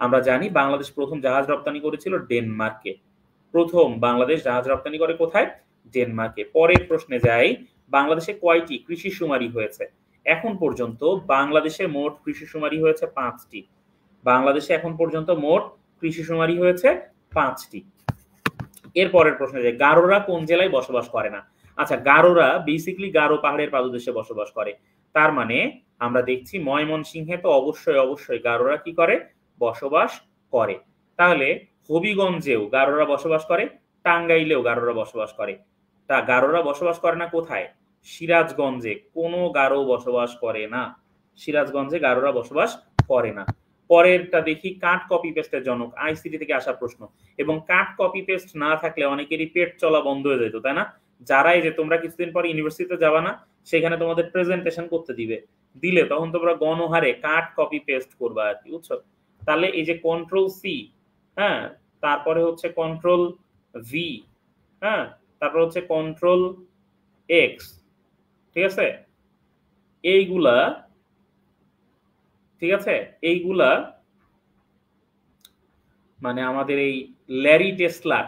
আমরা জানি বাংলাদেশ প্রথম জাহাজ রপ্তানি করেছিল ডেনমার্কে। প্রথম বাংলাদেশ জাহাজ রপ্তানি করে কোথায়? ডেনমার্কে। পরের প্রশ্নে যাই, বাংলাদেশে কয়টি কৃষি শুমারি হয়েছে? এখন পর্যন্ত বাংলাদেশে মোট কৃষি শুমারি হয়েছে 5টি। বাংলাদেশে এখন পর্যন্ত মোট কৃষি শুমারি হয়েছে 5টি। এর পরের প্রশ্নে যাই, গারোরা কোন জেলায় বসবাস করে না? আচ্ছা, গারোরা বেসিক্যালি গারো পাহাড়ের পাদদেশে বসবাস করে। তার মানে আমরা দেখছি ময়মনসিংহে তো অবশ্যই গারোরা কি করে? বসবাস করে। তাহলে হবিগঞ্জেও গারোরা বসবাস করে, টাঙ্গাইলেও গারোরা বসবাস করে। তা গারোরা বসবাস করে না কোথায়? সিরাজগঞ্জে কোনো গারো বসবাস করে না। সিরাজগঞ্জে গারোরা বসবাস করে না। পরেরটা দেখি, কাট কপি পেস্টের জনক? আইসিটি থেকে আসা প্রশ্ন। এবং কাট কপি পেস্ট না থাকলে অনেকেরই পেট চলা বন্ধ হয়ে যেত, তাই না? যারাই যে তোমরা কিছুদিন পর ইউনিভার্সিটিতে যাবা না, সেখানে তোমাদের প্রেজেন্টেশন করতে দিলে তখন তোমরা গণহারে কাট কপি পেস্ট করবা আর কি, বুঝছো? তাহলে এই যে কন্ট্রোল সি, হ্যাঁ, তারপরে হচ্ছে কন্ট্রোল ভি, হ্যাঁ, তারপর হচ্ছে কন্ট্রোল এক্স, ঠিক আছে, এইগুলা ঠিক আছে, এইগুলা মানে আমাদের এই ল্যারি টেসলার,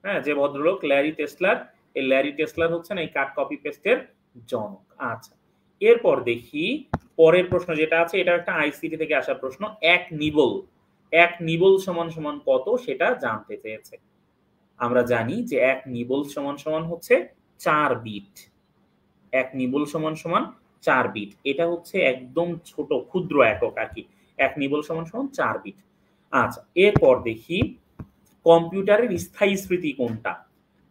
হ্যাঁ, যে ভদ্রলোক ল্যারি টেসলার, এই ল্যারি টেসলার হচ্ছেন এই কাট কপি পেস্টের জনক। আচ্ছা, এরপর দেখি পরের প্রশ্ন যেটা আছে, এটা একটা আইসিটি থেকে আসা প্রশ্ন। এক নিবল সমান সমান কত সেটা জানতে চেয়েছে। আমরা জানি যে এক নিবল সমান সমান হচ্ছে 4 বিট। এক নিবল সমান সমান 4 বিট। এটা হচ্ছে একদম ছোট ক্ষুদ্র একক আর কি। এক নিবল সমান সমান 4 বিট। আচ্ছা, এরপর দেখি কম্পিউটারের স্থায়ী স্মৃতি কোনটা।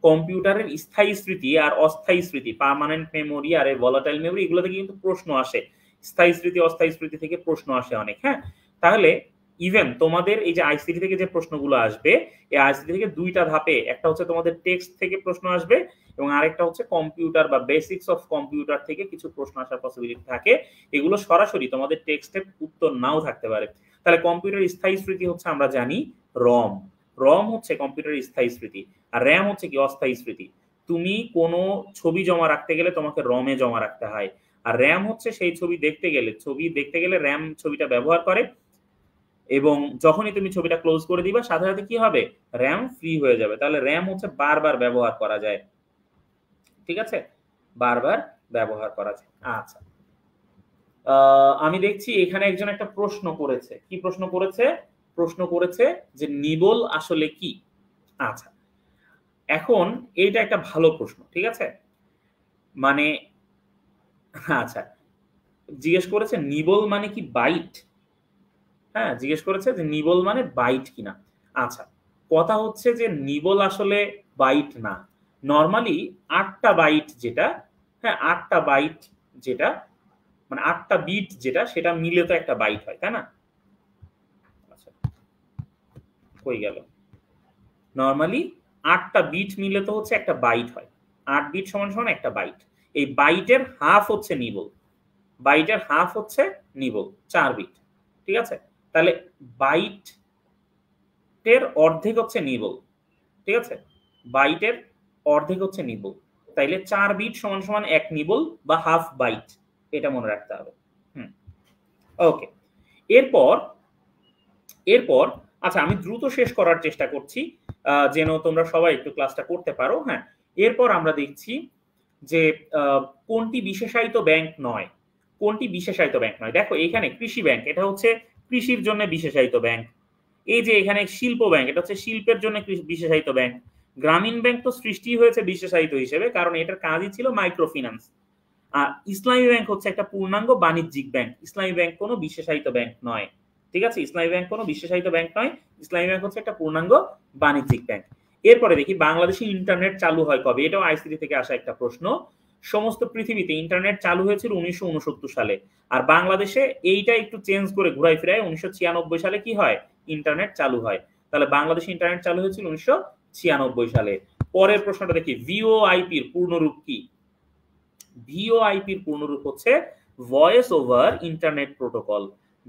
কম্পিউটারের স্থায়ী স্মৃতি আর অস্থায়ী স্মৃতি, পার্মানেন্ট মেমোরি আর ভোলাটাইল মেমোরি, এগুলো থেকে কিন্তু প্রশ্ন আসে। স্থায়ী স্মৃতি অস্থায়ী স্মৃতি থেকে প্রশ্ন আসে অনেক। হ্যাঁ, তাহলে ইভেন তোমাদের এই যে আইসিটি থেকে যে প্রশ্নগুলো আসবে, এই আইসিটি থেকে দুইটা ধাপে, একটা হচ্ছে তোমাদের টেক্সট থেকে প্রশ্ন আসবে এবং আরেকটা হচ্ছে কম্পিউটার বা বেসিক্স অফ কম্পিউটার থেকে কিছু প্রশ্ন আসার পসিবিলিটি থাকে। এগুলো সরাসরি তোমাদের টেক্সটের উত্তর নাও থাকতে পারে। তাহলে কম্পিউটার স্থায়ী স্মৃতি হচ্ছে আমরা জানি রম। রম হচ্ছে কম্পিউটারের স্থায়ী স্মৃতি। আর র্যাম হচ্ছে কি অস্থায়ী স্মৃতি। তুমি কোনো ছবি জমা রাখতে গেলে তোমাকে রমে জমা রাখতে হয়। আর র্যাম হচ্ছে সেই ছবি দেখতে গেলে র্যাম ছবিটা ব্যবহার করে এবং যখনই তুমি ছবিটা ক্লোজ করে দিবা সাথে সাথে কি হবে, র্যাম ফ্রি হয়ে যাবে। তাহলে র্যাম হচ্ছে বারবার ব্যবহার করা যায়। ঠিক আছে, বারবার ব্যবহার করা যায়। আচ্ছা, আমি দেখছি এখানে একজন একটা প্রশ্ন করেছে। কি প্রশ্ন করেছে? প্রশ্ন করেছে যে নিবল আসলে কি। আচ্ছা, এখন এইটা একটা ভালো প্রশ্ন। ঠিক আছে, মানে আচ্ছা, জিজ্ঞেস করেছে নিবল মানে কি বাইট। হ্যাঁ, জিজ্ঞেস করেছে যে নিবল মানে বাইট কিনা। আচ্ছা, কথা হচ্ছে যে নিবল আসলে বাইট না। নরমালি 8টা বাইট যেটা, হ্যাঁ 8টা বাইট যেটা, মানে 8টা বিট যেটা, সেটা মিলে তো একটা বাইট হয়, তাই না? আচ্ছা, কই গেল? নরমালি 8টা বিট মিলে তো হচ্ছে একটা বাইট হয়। 8 বিট সমান সমান একটা বাইট। এই বাইটের হাফ হচ্ছে নিবল। বাইটের হাফ হচ্ছে নিবল, 4 বিট। ঠিক আছে, তাহলে বাইটের অর্ধেক হচ্ছে নিবল। ঠিক আছে, বাইটের অর্ধেক হচ্ছে নিবল। তাইলে 4 বিট সমান সমান 1 নিবল বা হাফ বাইট, এটা মনে রাখতে হবে। হুম, ওকে। এরপর এরপর আচ্ছা, আমি দ্রুত শেষ করার চেষ্টা করছি যেন তোমরা সবাই একটু ক্লাসটা করতে পারো। হ্যাঁ, এরপর আমরা দেখছি যে কোনটি বিশেষায়িত ব্যাংক নয়। কোনটি বিশেষায়িত ব্যাংক নয়? দেখো এখানে কৃষি ব্যাংক, এটা হচ্ছে কৃষির জন্য বিশেষায়িত ব্যাংক। এই যে এখানে শিল্প ব্যাংক, এটা হচ্ছে শিল্পের জন্য বিশেষায়িত ব্যাংক। গ্রামীণ ব্যাংক তো সৃষ্টি হয়েছে বিশেষায়িত হিসেবে, কারণ এটার কাজই ছিল মাইক্রো ফিন্যান্স। আর ইসলামী ব্যাংক হচ্ছে একটা পূর্ণাঙ্গ বাণিজ্যিক ব্যাংক। ইসলামী ব্যাংক কোনো বিশেষায়িত ব্যাংক নয়। ঠিক আছে, ইসলামী ব্যাংক কোনো বিশেষায়িত ব্যাংক নয়। ইসলামী ব্যাংক হচ্ছে একটা পূর্ণাঙ্গ বাণিজ্যিক ব্যাংক। এরপরে দেখি বাংলাদেশে ইন্টারনেট চালু হয় কবে। এটাও আইসিটি থেকে আসা একটা প্রশ্ন। সমস্ত পৃথিবীতে ইন্টারনেট চালু হয়েছিল 1969 সালে। আর বাংলাদেশে এইটা একটু চেঞ্জ করে ঘুরাই ফিরায় 1996 সালে কি হয়, ইন্টারনেট চালু হয়। তাহলে বাংলাদেশে ইন্টারনেট চালু হয়েছিল 1996 সালে। পরের প্রশ্নটা দেখি, ভিওআইপির পূর্ণরূপ কি? ভিওআইপির পূর্ণরূপ হচ্ছে ভয়েস ওভার ইন্টারনেট প্রোটোকল।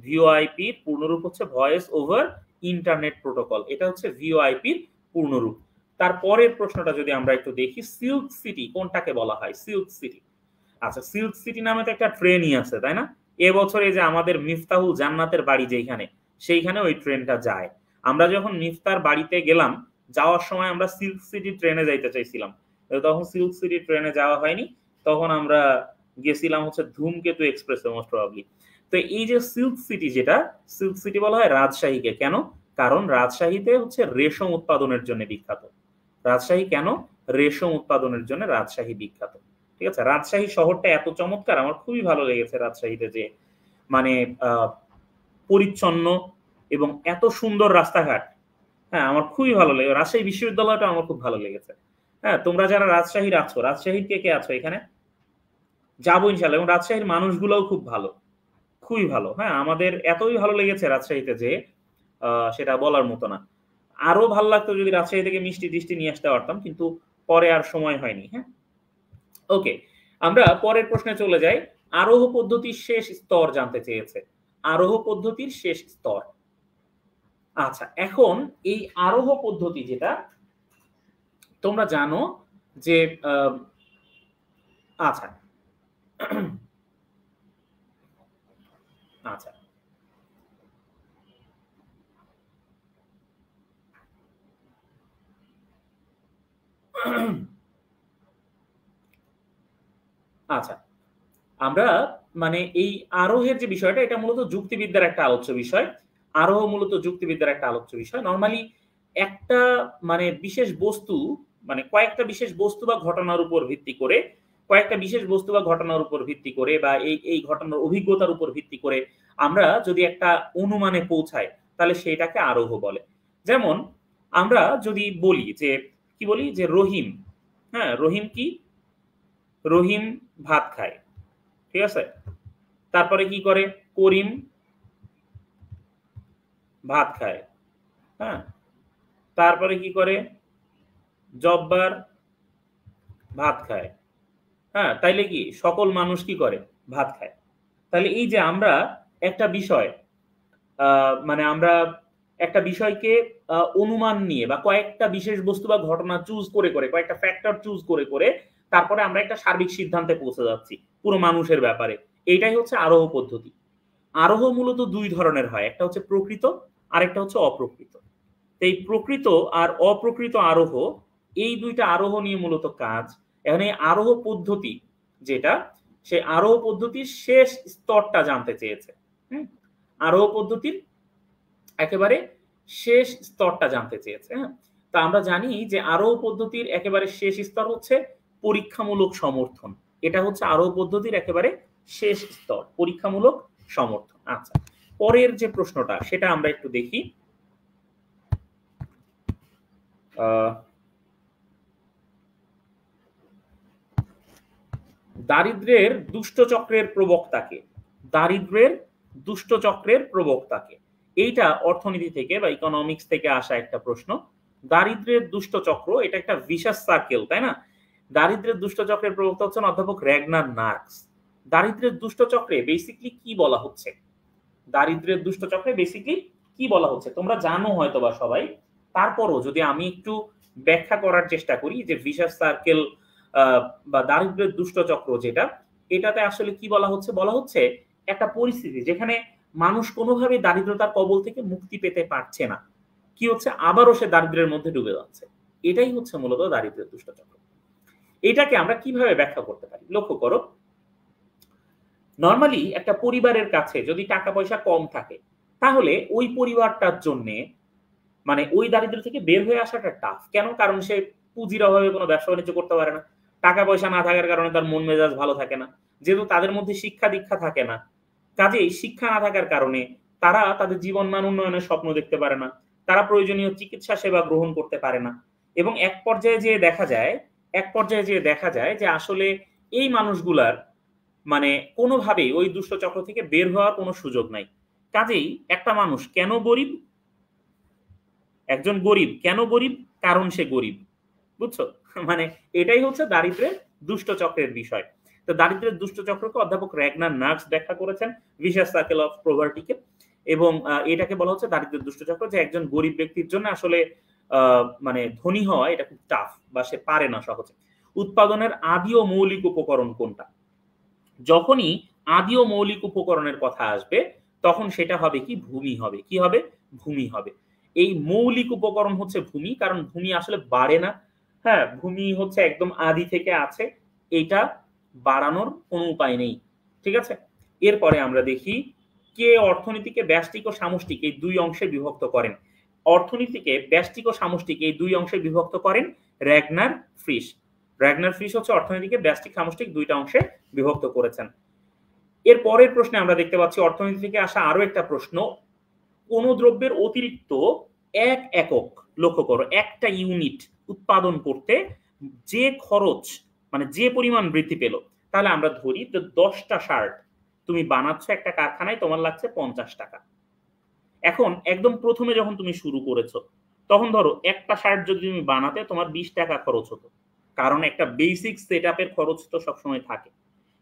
ভিওআইপির পূর্ণরূপ হচ্ছে ভয়েস ওভার ইন্টারনেট প্রোটোকল। এটা হচ্ছে ভিওআইপির পূর্ণরূপ। তারপরের প্রশ্নটা যদি আমরা একটু দেখি, সিল্ক সিটি কোনটাকে বলা হয়? Silk city. আচ্ছা, সিল্ক সিটি নামে তো একটা ট্রেনই আছে, তাই না? এবছর এই যে আমাদের মিফতাহুল জান্নাতের বাড়ি যেখানে, সেইখানে ওই ট্রেনটা যায়। আমরা যখন মিফতার বাড়িতে গেলাম, যাওয়ার সময় আমরা সিল্ক সিটি ট্রেনে যাইতে চাইছিলাম, তখন সিল্ক সিটি ট্রেনে যাওয়া হয়নি। তখন আমরা গেছিলাম হচ্ছে ধূমকেতু এক্সপ্রেসে মোস্ট প্রবাবলি। তো এই যে সিল্ক সিটি, যেটা সিল্ক সিটি বলা হয় রাজশাহীকে, কেন? কারণ রাজশাহীতে হচ্ছে রেশম উৎপাদনের জন্য বিখ্যাত। রাজশাহী কেন? রেশম উৎপাদনের জন্য রাজশাহী বিখ্যাত। ঠিক আছে, রাজশাহী শহরটা এত চমৎকার, আমার খুবই ভালো লেগেছে রাজশাহীতে যে মানে পরিচ্ছন্ন এবং এত সুন্দর রাস্তাঘাট। হ্যাঁ, আমার খুবই ভালো লেগেছে। রাজশাহী বিশ্ববিদ্যালয়টা আমার খুব ভালো লেগেছে। হ্যাঁ, তোমরা যারা রাজশাহীর আছো, রাজশাহীর কে কে আছো এখানে? যাবো ইনশাল্লাহ। এবং রাজশাহীর মানুষগুলোও খুব ভালো, খুবই ভালো। হ্যাঁ, আমাদের এতই ভালো লেগেছে রাজশাহীতে যে সেটা বলার মতো না। আরো ভালো লাগতো যদি রাজশাহী থেকে মিষ্টি টিষ্টি নিয়ে আসতে পারতাম, কিন্তু পরে আর সময় হয়নি। হ্যাঁ, ওকে, আমরা পরের প্রশ্নে চলে যাই। আরোহ পদ্ধতির শেষ স্তর জানতে চেয়েছে। আরোহ পদ্ধতির শেষ স্তর। আচ্ছা, এখন এই আরোহ পদ্ধতি যেটা তোমরা জানো যে আচ্ছা আচ্ছা, আচ্ছা, আমরা মানে এই আরোহের যে বিষয়টা এটা মূলত যুক্তিবিদ্যার একটা আলোচ্য বিষয়। আরোহ মূলত যুক্তিবিদ্যার একটা আলোচ্য বিষয়। নরমালি একটা মানে বিশেষ বস্তু মানে কয়েকটা বিশেষ বস্তু বা ঘটনার উপর ভিত্তি করে, কয়েকটা বিশেষ বস্তু বা ঘটনার উপর ভিত্তি করে বা এই ঘটনার অভিজ্ঞতার উপর ভিত্তি করে আমরা যদি একটা অনুমানে পৌঁছাই, তাহলে সেটাকে আরোহ বলে। যেমন আমরা যদি বলি যে, কি বলি যে রহিম, হ্যাঁ? রহিম কি? রহিম ভাত খায়। ঠিক আছে? তারপরে কি করে? করিম ভাত খায়। হ্যাঁ? তারপরে কি করে? জব্বার ভাত খায়। হ্যাঁ? তাইলে কি সকল মানুষ কি করে? ভাত খায়। তাহলে এই যে আমরা একটা বিষয় আ মানে আমরা একটা বিষয়কে অনুমান নিয়ে বা কয়েকটা বিশেষ বস্তু বা ঘটনা চুজ করে, কয়েকটা ফ্যাক্টর চুজ করে, তারপরে আমরা একটা সার্বিক সিদ্ধান্তে পৌঁছে যাচ্ছি পুরো মানুষের ব্যাপারে। এইটাই হচ্ছে আরোহ পদ্ধতি। আরোহ মূলত ২ ধরনের হয়। একটা হচ্ছে প্রকৃত, আরেকটা হচ্ছে অপ্রকৃত। তো এই প্রকৃত আর অপ্রকৃত আরোহ, এই ২ টা আরোহ নিয়ে মূলত কাজ। এখন এই আরোহ পদ্ধতি যেটা, সে আরোহ পদ্ধতির শেষ স্তরটা জানতে চেয়েছে। হুম? আরোহ পদ্ধতির একেবারে শেষ স্তরটা জানতে চেয়েছে, হ্যাঁ? তো আমরা জানি যে আরোহ পদ্ধতির একেবারে শেষ স্তর হচ্ছে পরীক্ষামূলক সমর্থন। এটা হচ্ছে আরোহ পদ্ধতির একেবারে শেষ স্তর, পরীক্ষামূলক সমর্থন। আচ্ছা। পরের যে প্রশ্নটা সেটা আমরা একটু দেখি। আ দারিদ্র্যের দুষ্ট চক্রের প্রবক্তা কে? দারিদ্র্যের দুষ্ট চক্রের প্রবক্তা কে? এইটা অর্থনীতি থেকে বা ইকোনমিক্স থেকে আসা একটা প্রশ্ন। দারিদ্র্যের দুষ্ট চক্র এটা একটা ভিশাস সার্কেল, তাই না? দারিদ্র্যের দুষ্ট চক্রের প্রবক্তা হচ্ছেন অধ্যাপক র্যাগনার মার্কস। দারিদ্র্যের দুষ্ট চক্রে বেসিক্যালি কি বলা হচ্ছে? দারিদ্র্যের দুষ্ট চক্রে বেসিক্যালি কি বলা হচ্ছে? তোমরা জানো হয়তোবা সবাই। তারপরও যদি আমি একটু ব্যাখ্যা করার চেষ্টা করি যে ভিশাস সার্কেল আ বা দারিদ্র্যের দুষ্ট চক্র যেটা, এটাতে আসলে কি বলা হচ্ছে? বলা হচ্ছে একটা পরিস্থিতি যেখানে মানুষ কোনোভাবেই দারিদ্রতার কবল থেকে মুক্তি পেতে পারছে না। কি হচ্ছে? আবারও সে দারিদ্র্যের মধ্যে ডুবে যাচ্ছে। এটাই হচ্ছে মূলত দারিদ্র্যের দুষ্ট চক্র। এটাকে আমরা কিভাবে ব্যাখ্যা করতে পারি? লক্ষ্য করো নরমালি একটা পরিবারের কাছে যদি টাকা পয়সা কম থাকে, তাহলে ওই পরিবারটার জন্যে মানে ওই দারিদ্র্য থেকে বের হয়ে আসাটা টাফ। কেন? কারণ সে পুঁজির অভাবে কোনো ব্যবসা-বাণিজ্য করতে পারে না। টাকা-পয়সা না থাকার কারণে তার মন মেজাজ ভালো থাকে না। যেহেতু তাদের মধ্যে শিক্ষা-দীক্ষা থাকে না। কাজেই শিক্ষা না থাকার কারণে তারা তাদের জীবনমান উন্নয়নের স্বপ্ন দেখতে পারে না। তারা প্রয়োজনীয় চিকিৎসা সেবা গ্রহণ করতে পারে না। এবং এক পর্যায়ে যেয়ে দেখা যায় যে আসলে এই মানুষগুলার মানে কোনোভাবেই ওই দুষ্ট চক্র থেকে বের হওয়ার কোনো সুযোগ নাই। কাজেই একটা মানুষ কেন গরিব? একজন গরিব। কেন গরিব? কারণ সে গরিব। বুঝছো? মানে এটাই হচ্ছে দারিদ্র্যের দুষ্ট চক্রের বিষয়। তো দারিদ্র্যের দুষ্ট চক্রকে অধ্যাপক র্যাগনার মার্কস ব্যাখ্যা করেছেন ভিশাস সার্কেল অফ পভার্টি কে এবং এটাকে বলা হচ্ছে দারিদ্র্যের দুষ্ট চক্র যে একজন গরিব ব্যক্তির জন্য আসলে আ মানে ধনী হওয়া এটা খুব টাফ বা সে পারে না সহজে। উৎপাদনের আদি ও মৌলিক উপকরণ কোনটা? যখনই আদি ও মৌলিক উপকরণের কথা আসবে, তখন সেটা হবে কি? ভূমি হবে। কি হবে? ভূমি হবে। এই মৌলিক উপকরণ হচ্ছে ভূমি। কারণ ভূমি আসলে বাড়ে না। হ্যাঁ? ভূমি হচ্ছে একদম আদি থেকে আছে। এইটা বাড়ানোর কোনো উপায় নেই। ঠিক আছে? এরপরে আমরা দেখি কে অর্থনীতিকে ব্যষ্টিক ও সামষ্টিক এই ২ অংশে বিভক্ত করেন? অর্থনীতিকে ব্যষ্টিক ও সামষ্টিক এই ২ অংশে বিভক্ত করেন র্যাগনার ফ্রিশ। র্যাগনার ফ্রিশ হচ্ছে অর্থনীতিকে ব্যষ্টিক সামষ্টিক ২ টা অংশে বিভক্ত করেছেন। এর পরের প্রশ্নে আমরা দেখতে পাচ্ছি অর্থনীতি থেকে আসা আরো একটা প্রশ্ন। কোন দ্রব্যের অতিরিক্ত ১ একক লক্ষ্য করো, একটা ইউনিট উৎপাদন করতে যে খরচ মানে যে পরিমাণ বৃদ্ধি পেল, তাহলে আমরা ধরি যে ১০ টা শার্ট তুমি বানাচ্ছ একটা কারখানায় তোমার লাগছে ৳৫০। এখন একদম ১ম এ যখন তুমি শুরু করেছ, তখন ধরো একটা শার্ট যদি তুমি বানাতে তোমার ৳২০ খরচ হতো। কারণ একটা বেসিক সেটআপ এর খরচ তো সবসময় থাকে।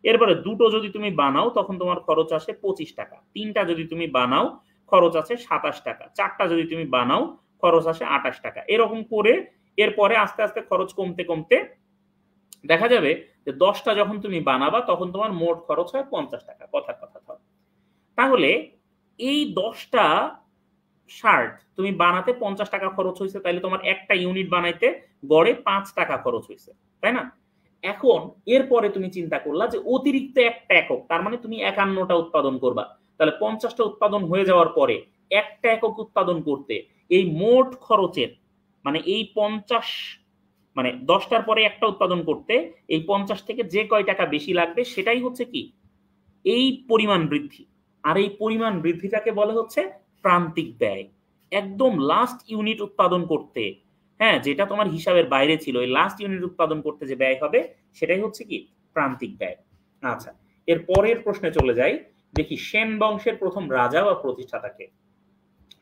এরপরে ২ টো যদি তুমি বানাও তখন তোমার খরচ আসে ৳২৫। ৩ টা যদি তুমি বানাও খরচ আসে ৳২৭। ৪ টা যদি তুমি বানাও খরচ আসে ৳২৮। এরকম করে এরপরে আস্তে খরচ কমতে দেখা যাবে যে ১০ টা যখন তুমি বানাবা তখন তোমার মোট খরচ হয় ৳৫০ কথার কথা ধরো। তাহলে এই ১০ টা শার্ট তুমি বানাতে 50 টাকা খরচ হয়েছে, তাহলে তোমার একটা ইউনিট বানাইতে গড়ে 5 টাকা খরচ হয়েছে, তাই না? এখন এরপরে তুমি চিন্তা করলা যে অতিরিক্ত একটা একক, তার মানে তুমি 51টা উৎপাদন করবা, তাহলে 50টা উৎপাদন হয়ে যাওয়ার পরে একটা একক উৎপাদন করতে এই মোট খরচের মানে এই 50 মানে 10টার পরে একটা উৎপাদন করতে এই 50 থেকে যে কয় টাকা বেশি লাগবে সেটাই হচ্ছে কি এই পরিমাণ বৃদ্ধি। আর এই পরিমাণ বৃদ্ধিটাকে বলে হচ্ছে প্রান্তিক ব্যয়। একদম লাস্ট ইউনিট উৎপাদন করতে, হ্যাঁ, যেটা তোমার হিসাবের বাইরে ছিল, এই লাস্ট ইউনিট উৎপাদন করতে যে ব্যয় হবে সেটাই হচ্ছে কি প্রান্তিক ব্যয়। আচ্ছা, এর পরের প্রশ্নে চলে যাই। দেখি সেন বংশের প্রথম রাজা বা প্রতিষ্ঠাতাকে।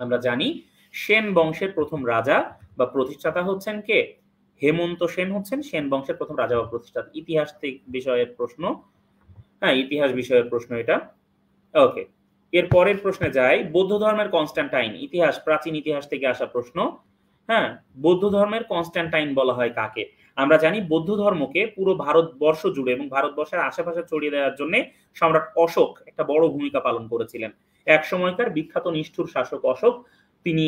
আমরা জানি সেন বংশের প্রথম রাজা বা প্রতিষ্ঠাতা হচ্ছেন কে? হেমন্ত সেন হচ্ছেন সেন বংশের প্রথম রাজা বা প্রতিষ্ঠাতা। ইতিহাস বিষয়ের প্রশ্ন, হ্যাঁ ইতিহাস বিষয়ের প্রশ্ন এটা। ওকে, এর পরের প্রশ্নে যাই। বৌদ্ধ ধর্মের কনস্ট্যান্টাইন, ইতিহাস প্রাচীন ইতিহাস থেকে আসা প্রশ্ন। হ্যাঁ, বৌদ্ধ ধর্মের কনস্ট্যান্টাইন বলা হয় কাকে? আমরা জানি বৌদ্ধ ধর্মকে পুরো ভারতবর্ষ জুড়ে এবং ভারতবর্ষের আশেপাশে ছড়িয়ে দেওয়ার জন্য সম্রাট অশোক একটা বড় ভূমিকা পালন করেছিলেন। এক সময়কার বিখ্যাত নিষ্ঠুর শাসক অশোক, তিনি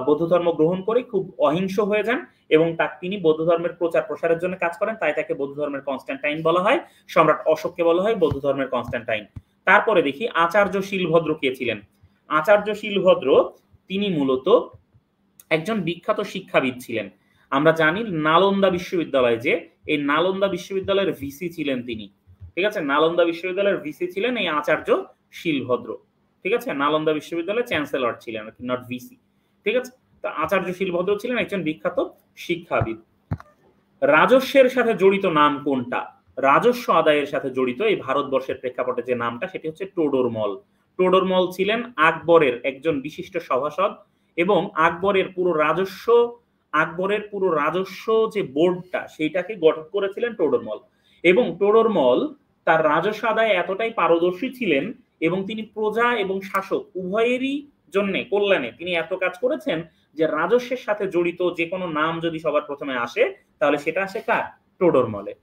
বৌদ্ধ ধর্ম গ্রহণ করে খুব অহিংস হয়ে যান এবং তিনি বৌদ্ধ ধর্মের প্রচার প্রসারের জন্য কাজ করেন, তাই তাকে বৌদ্ধ ধর্মের কনস্ট্যান্টাইন বলা হয়। সম্রাট অশোককে বলা হয় বৌদ্ধ ধর্মের কনস্ট্যান্টাইন। তারপরে দেখি আচার্য শীলভদ্র কে ছিলেন? আচার্য শীলভদ্র তিনি মূলত একজন বিখ্যাত শিক্ষাবিদ ছিলেন। আমরা জানি নালন্দা বিশ্ববিদ্যালয়ে, যে এই নালন্দা বিশ্ববিদ্যালয়ের ভিসি ছিলেন তিনি, ঠিক আছে? নালন্দা বিশ্ববিদ্যালয়ের ভিসি ছিলেন এই আচার্য শীলভদ্র, ঠিক আছে? নালন্দা বিশ্ববিদ্যালয়ের চ্যান্সেলর ছিলেন, নট ভিসি, ঠিক আছে? তো আচার্য শীলভদ্র ছিলেন একজন বিখ্যাত শিক্ষাবিদ। রাজস্বের সাথে জড়িত নাম কোনটা? রাজস্ব আদায়ের সাথে জড়িত এই ভারতবর্ষের প্রেক্ষাপটে যে নামটা সেটি হচ্ছে টোডরমল। টোডরমল ছিলেন আকবরের একজন বিশিষ্ট সভাসদ এবং আকবরের পুরো রাজস্ব যে বোর্ডটা সেইটাকে গঠন করেছিলেন টোডরমল। এবং টোডরমল তার রাজস্ব আদায়ে এতটাই পারদর্শী ছিলেন এবং তিনি প্রজা এবং শাসক উভয়েরই জন্য কল্যাণে তিনি এত কাজ করেছেন যে রাজস্বের সাথে জড়িত যে কোনো নাম যদি সবার প্রথমে আসে তাহলে সেটা আসে কার? টোডরমলে।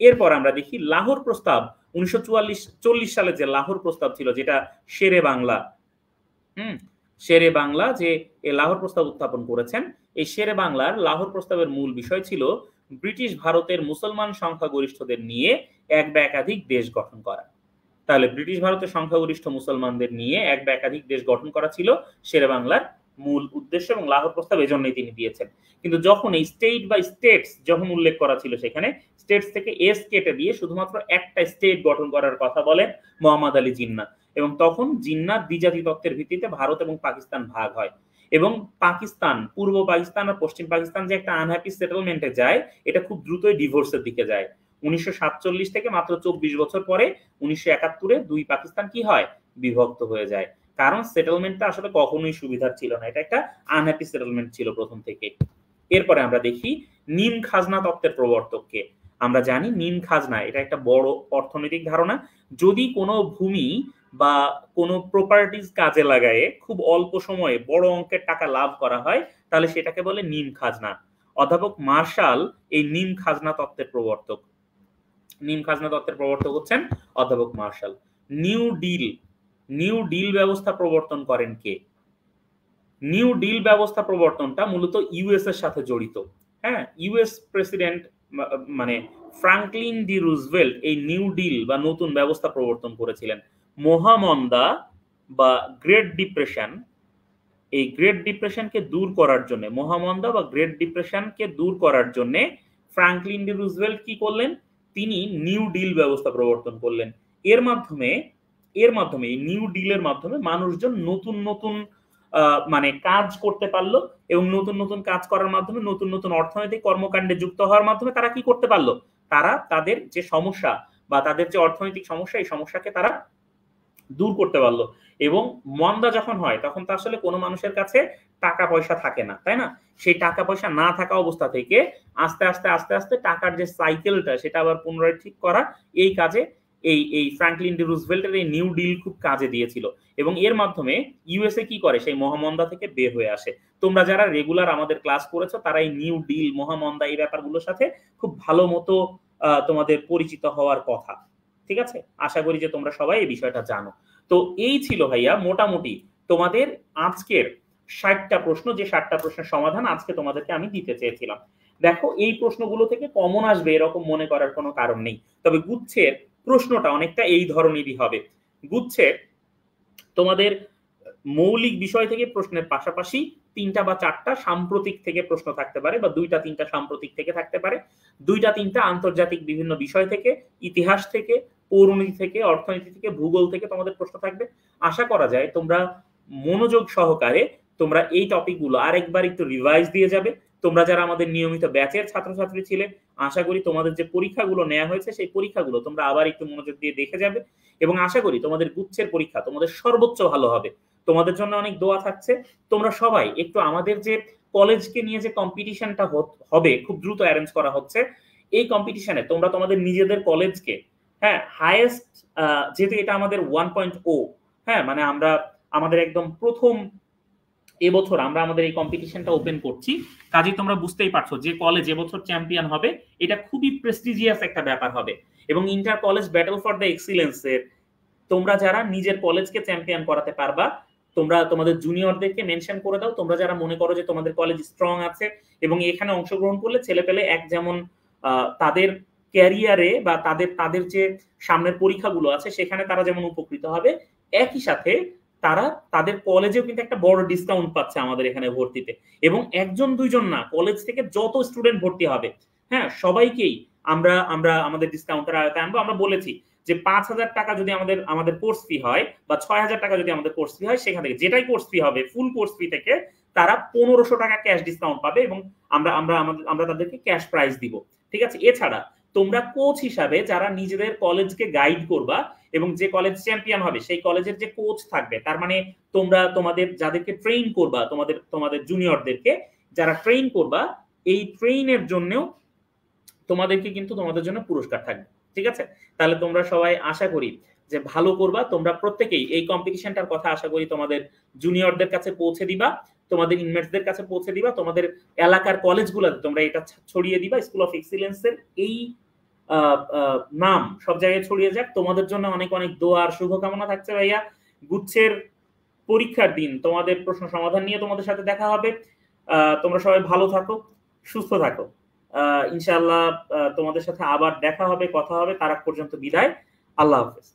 এরপর আমরা দেখি লাহোর প্রস্তাব। 1940 সালে যে লাহোর প্রস্তাব ছিল, যেটা শেরে বাংলা, শেরে বাংলা যে এই লাহোর প্রস্তাব উত্থাপন করেছেন, এই শেরে বাংলার লাহোর প্রস্তাবের মূল বিষয় ছিল ব্রিটিশ ভারতের মুসলমান সংখ্যাগরিষ্ঠদের নিয়ে এক বা একাধিক দেশ গঠন করা। তাহলে ব্রিটিশ ভারতের সংখ্যাগরিষ্ঠ মুসলমানদের নিয়ে এক বা একাধিক দেশ গঠন করা ছিল শেরে বাংলার মূল উদ্দেশ্য এবং লাহোর প্রস্তাব এজন্যই তিনি দিয়েছেন। কিন্তু যখন এই স্টেট বাই স্টেটস যখন উল্লেখ করা ছিল, সেখানে স্টেটস থেকে এস কেটে দিয়ে শুধুমাত্র একটা স্টেট গঠন করার কথা বলেন মোহাম্মদ আলী জিন্নাহ, এবং তখন জিন্নাহ দ্বিজাতি তত্ত্বের ভিত্তিতে ভারত এবং পাকিস্তান ভাগ হয় এবং পাকিস্তান, পূর্ব পাকিস্তান আর পশ্চিম পাকিস্তান যে একটা আনহ্যাপি সেটেলমেন্টে যায়, এটা খুব দ্রুতই ডিভোর্সের দিকে যায়। 1947 থেকে মাত্র 24 বছর পরে 1971-এ দুই পাকিস্তান কি হয়? বিভক্ত হয়ে যায়। কারণ সেটেলমেন্টটা আসলে কখনোই সুবিধার ছিল না, এটা একটা আনহ্যাপি সেটেলমেন্ট ছিল প্রথম থেকে। এরপরে আমরা দেখি নিম খাজনা তত্ত্বের প্রবর্তককে। আমরা জানি নিম খাজনা এটা একটা বড় অর্থনৈতিক ধারণা। যদি কোনো ভূমি বা কোনো প্রপার্টিজ কাজে লাগায়ে খুব অল্প সময়ে বড় অঙ্কের টাকা লাভ করা হয় তাহলে সেটাকে বলে নিম খাজনা। অধ্যাপক মার্শাল এই নিম খাজনা তত্ত্বের প্রবর্তক। নিম খাজনা তত্ত্বের প্রবর্তক হচ্ছেন অধ্যাপক মার্শাল। নিউ ডিল ব্যবস্থা প্রবর্তন করেন কে? নিউ ডিল ব্যবস্থা প্রবর্তনটা মূলত ইউএস এর সাথে জড়িত। হ্যাঁ, ইউএস প্রেসিডেন্ট মানে ফ্রাঙ্কলিন ডি রুজভেল্ট এই নিউ ডিল বা নতুন ব্যবস্থা প্রবর্তন করেছিলেন। মহামন্দা বা গ্রেট ডিপ্রেশন, এই গ্রেট ডিপ্রেশনকে দূর করার জন্য, মহামন্দা বা গ্রেট ডিপ্রেশনকে দূর করার জন্য ফ্রাঙ্কলিন ডি রুজভেল্ট কি করলেন? তিনি নিউ ডিল ব্যবস্থা প্রবর্তন করলেন। এর মাধ্যমে এই নিউ ডিলের মাধ্যমে মানুষজন নতুন নতুন মানে কাজ করতে পারলো এবং নতুন নতুন কাজ করার মাধ্যমে নতুন নতুন অর্থনৈতিক কর্মকাণ্ডে যুক্ত হওয়ার মাধ্যমে তারা কি করতে পারলো? তারা তাদের যে সমস্যা বা তাদের যে অর্থনৈতিক সমস্যা, এই সমস্যাকে তারা দূর করতে পারলো। এবং মন্দা যখন হয় তখন তো আসলে কোনো মানুষের কাছে টাকা পয়সা থাকে না, তাই না? সেই টাকা পয়সা না থাকা অবস্থা থেকে আস্তে আস্তে আস্তে আস্তে টাকার যে সাইকেলটা সেটা আবার পুনরায় ঠিক করা, এই কাজে এই ফ্রাঙ্কলিন ডি রুজভেল্টের এই নিউ ডিল খুব কাজে দিয়েছিল। এবং এর মাধ্যমে ইউএসএ কি করে? সেই মহামন্দা থেকে বের হয়ে আসে। তোমরা যারা রেগুলার আমাদের ক্লাস করেছো তারা এই নিউ ডিল, মহামন্দা এই ব্যাপারগুলোর সাথে খুব ভালো মতো তোমাদের পরিচিত হওয়ার কথা, ঠিক আছে? আশা করি যে তোমরা সবাই এই বিষয়টা জানো। তো এই ছিল ভাইয়া মোটামুটি তোমাদের আজকের 60টা প্রশ্ন, যে 60টা প্রশ্নের সমাধান আজকে তোমাদেরকে আমি দিতে চেয়েছিলাম। দেখো এই প্রশ্নগুলো থেকে কমন আসবে এরকম মনে করার কোনো কারণ নেই, তবে গুচ্ছের প্রশ্নটা অনেকটা এই ধরনেরই হবে। গুচ্ছের তোমাদের মৌলিক বিষয় থেকে প্রশ্নের পাশাপাশি 3টা বা 4টা সাম্প্রতিক থেকে প্রশ্ন থাকতে পারে, বা 2টা 3টা সাম্প্রতিক থেকে থাকতে পারে, 2টা 3টা আন্তর্জাতিক বিভিন্ন বিষয় থেকে, ইতিহাস থেকে, পৌরনীতি থেকে, অর্থনীতি থেকে, ভূগোল থেকে তোমাদের প্রশ্ন থাকবে। আশা করা যায় তোমরা মনোযোগ সহকারে তোমরা এই টপিকগুলো আরেকবার একটু রিভাইজ দিয়ে যাবে। তোমরা যারা আমাদের নিয়মিত ব্যাচের ছাত্রছাত্রী ছিলে, আশা করি তোমাদের যে পরীক্ষাগুলো নেওয়া হয়েছে সেই পরীক্ষাগুলো তোমরা আবার একটু মনোযোগ দিয়ে দেখে যাবে, এবং আশা করি তোমাদের গুচ্ছের পরীক্ষা তোমাদের সর্বোচ্চ ভালো হবে। তোমাদের জন্য অনেক দোয়া থাকছে। তোমরা সবাই একটু আমাদের যে কলেজকে নিয়ে যে কম্পিটিশনটা হবে, খুব দ্রুত অ্যারেঞ্জ করা হচ্ছে, এই কম্পিটিশনে তোমরা তোমাদের নিজেদের কলেজকে, হ্যাঁ, হাইয়েস্ট, যেহেতু এটা আমাদের 1.0, হ্যাঁ, মানে আমরা আমাদের একদম প্রথম এবছর আমরা আমাদের এই কম্পিটিশনটা ওপেন করছি, কাজেই তোমরা বুঝতেই পারছো যে কলেজ এবছর চ্যাম্পিয়ন হবে এটা খুবই প্রেস্টিজিয়াস একটা ব্যাপার হবে। এবং inter college battle for the এক্সিলেন্সের তোমরা যারা নিজের কলেজকে চ্যাম্পিয়ন করাতে পারবা, তোমরা তোমাদের জুনিয়রদেরকে মেনশন করে দাও। তোমরা যারা মনে করো যে তোমাদের কলেজ স্ট্রং আছে এবং এখানে অংশগ্রহণ করলে ছেলে পেলে এক যেমন তাদের ক্যারিয়ারে বা তাদের তাদের যে সামনের পরীক্ষাগুলো আছে সেখানে তারা যেমন উপকৃত হবে, একই সাথে তারা তাদের কলেজেও কিন্তু একটা বড় ডিসকাউন্ট পাচ্ছে আমাদের এখানে ভর্তিতে। এবং একজন দুইজন না, কলেজ থেকে যত স্টুডেন্ট ভর্তি হবে, হ্যাঁ, সবাইকেই আমরা আমরা আমাদের ডিসকাউন্টের আওতায় আনবো। আমরা বলেছি যে 5,000 টাকা যদি আমাদের আমাদের কোর্স ফি হয়, বা 6,000 টাকা যদি আমাদের কোর্স ফি হয়, সেখান থেকে যেটাই কোর্স ফি হবে ফুল কোর্স ফি থেকে তারা 1,500 টাকা ক্যাশ ডিসকাউন্ট পাবে, এবং আমরা আমরা আমরা তাদেরকে ক্যাশ প্রাইজ দিব। ঠিক আছে? এছাড়া তোমরা কোচ হিসাবে যারা নিজেদের কলেজকে গাইড করবা, এবং যে কলেজ চ্যাম্পিয়ন হবে সেই কলেজের যে কোচ থাকবে, তার মানে তোমরা তোমাদের যাদেরকে ট্রেন করবা, তোমাদের তোমাদের জুনিয়রদেরকে যারা ট্রেন করবা, এই ট্রেনের জন্যও তোমাদেরকে কিন্তু তোমাদের জন্য পুরস্কার থাকবে। ঠিক আছে? তাহলে তোমরা সবাই আশা করি যে ভালো করবা। তোমরা প্রত্যেকেই এই কম্পিটিশনটার কথা আশা করি তোমাদের জুনিয়রদের কাছে পৌঁছে দিবা, তোমাদের ইনমেটসদের কাছে পৌঁছে দিবা, তোমাদের এলাকার কলেজগুলোতে তোমরা এটা ছড়িয়ে দিবা। স্কুল অফ এক্সিলেন্সের এই নাম সব জায়গায় ছড়িয়ে যাক। তোমাদের জন্য অনেক অনেক দোয়া আর শুভকামনা থাকছে ভাইয়া। গুচ্ছের পরীক্ষার দিন তোমাদের প্রশ্ন সমাধান নিয়ে তোমাদের সাথে দেখা হবে। তোমরা সবাই ভালো থাকো, সুস্থ থাকো। ইনশাআল্লাহ তোমাদের সাথে আবার দেখা হবে, কথা হবে। তার আগ পর্যন্ত বিদায়। আল্লাহ হাফেজ।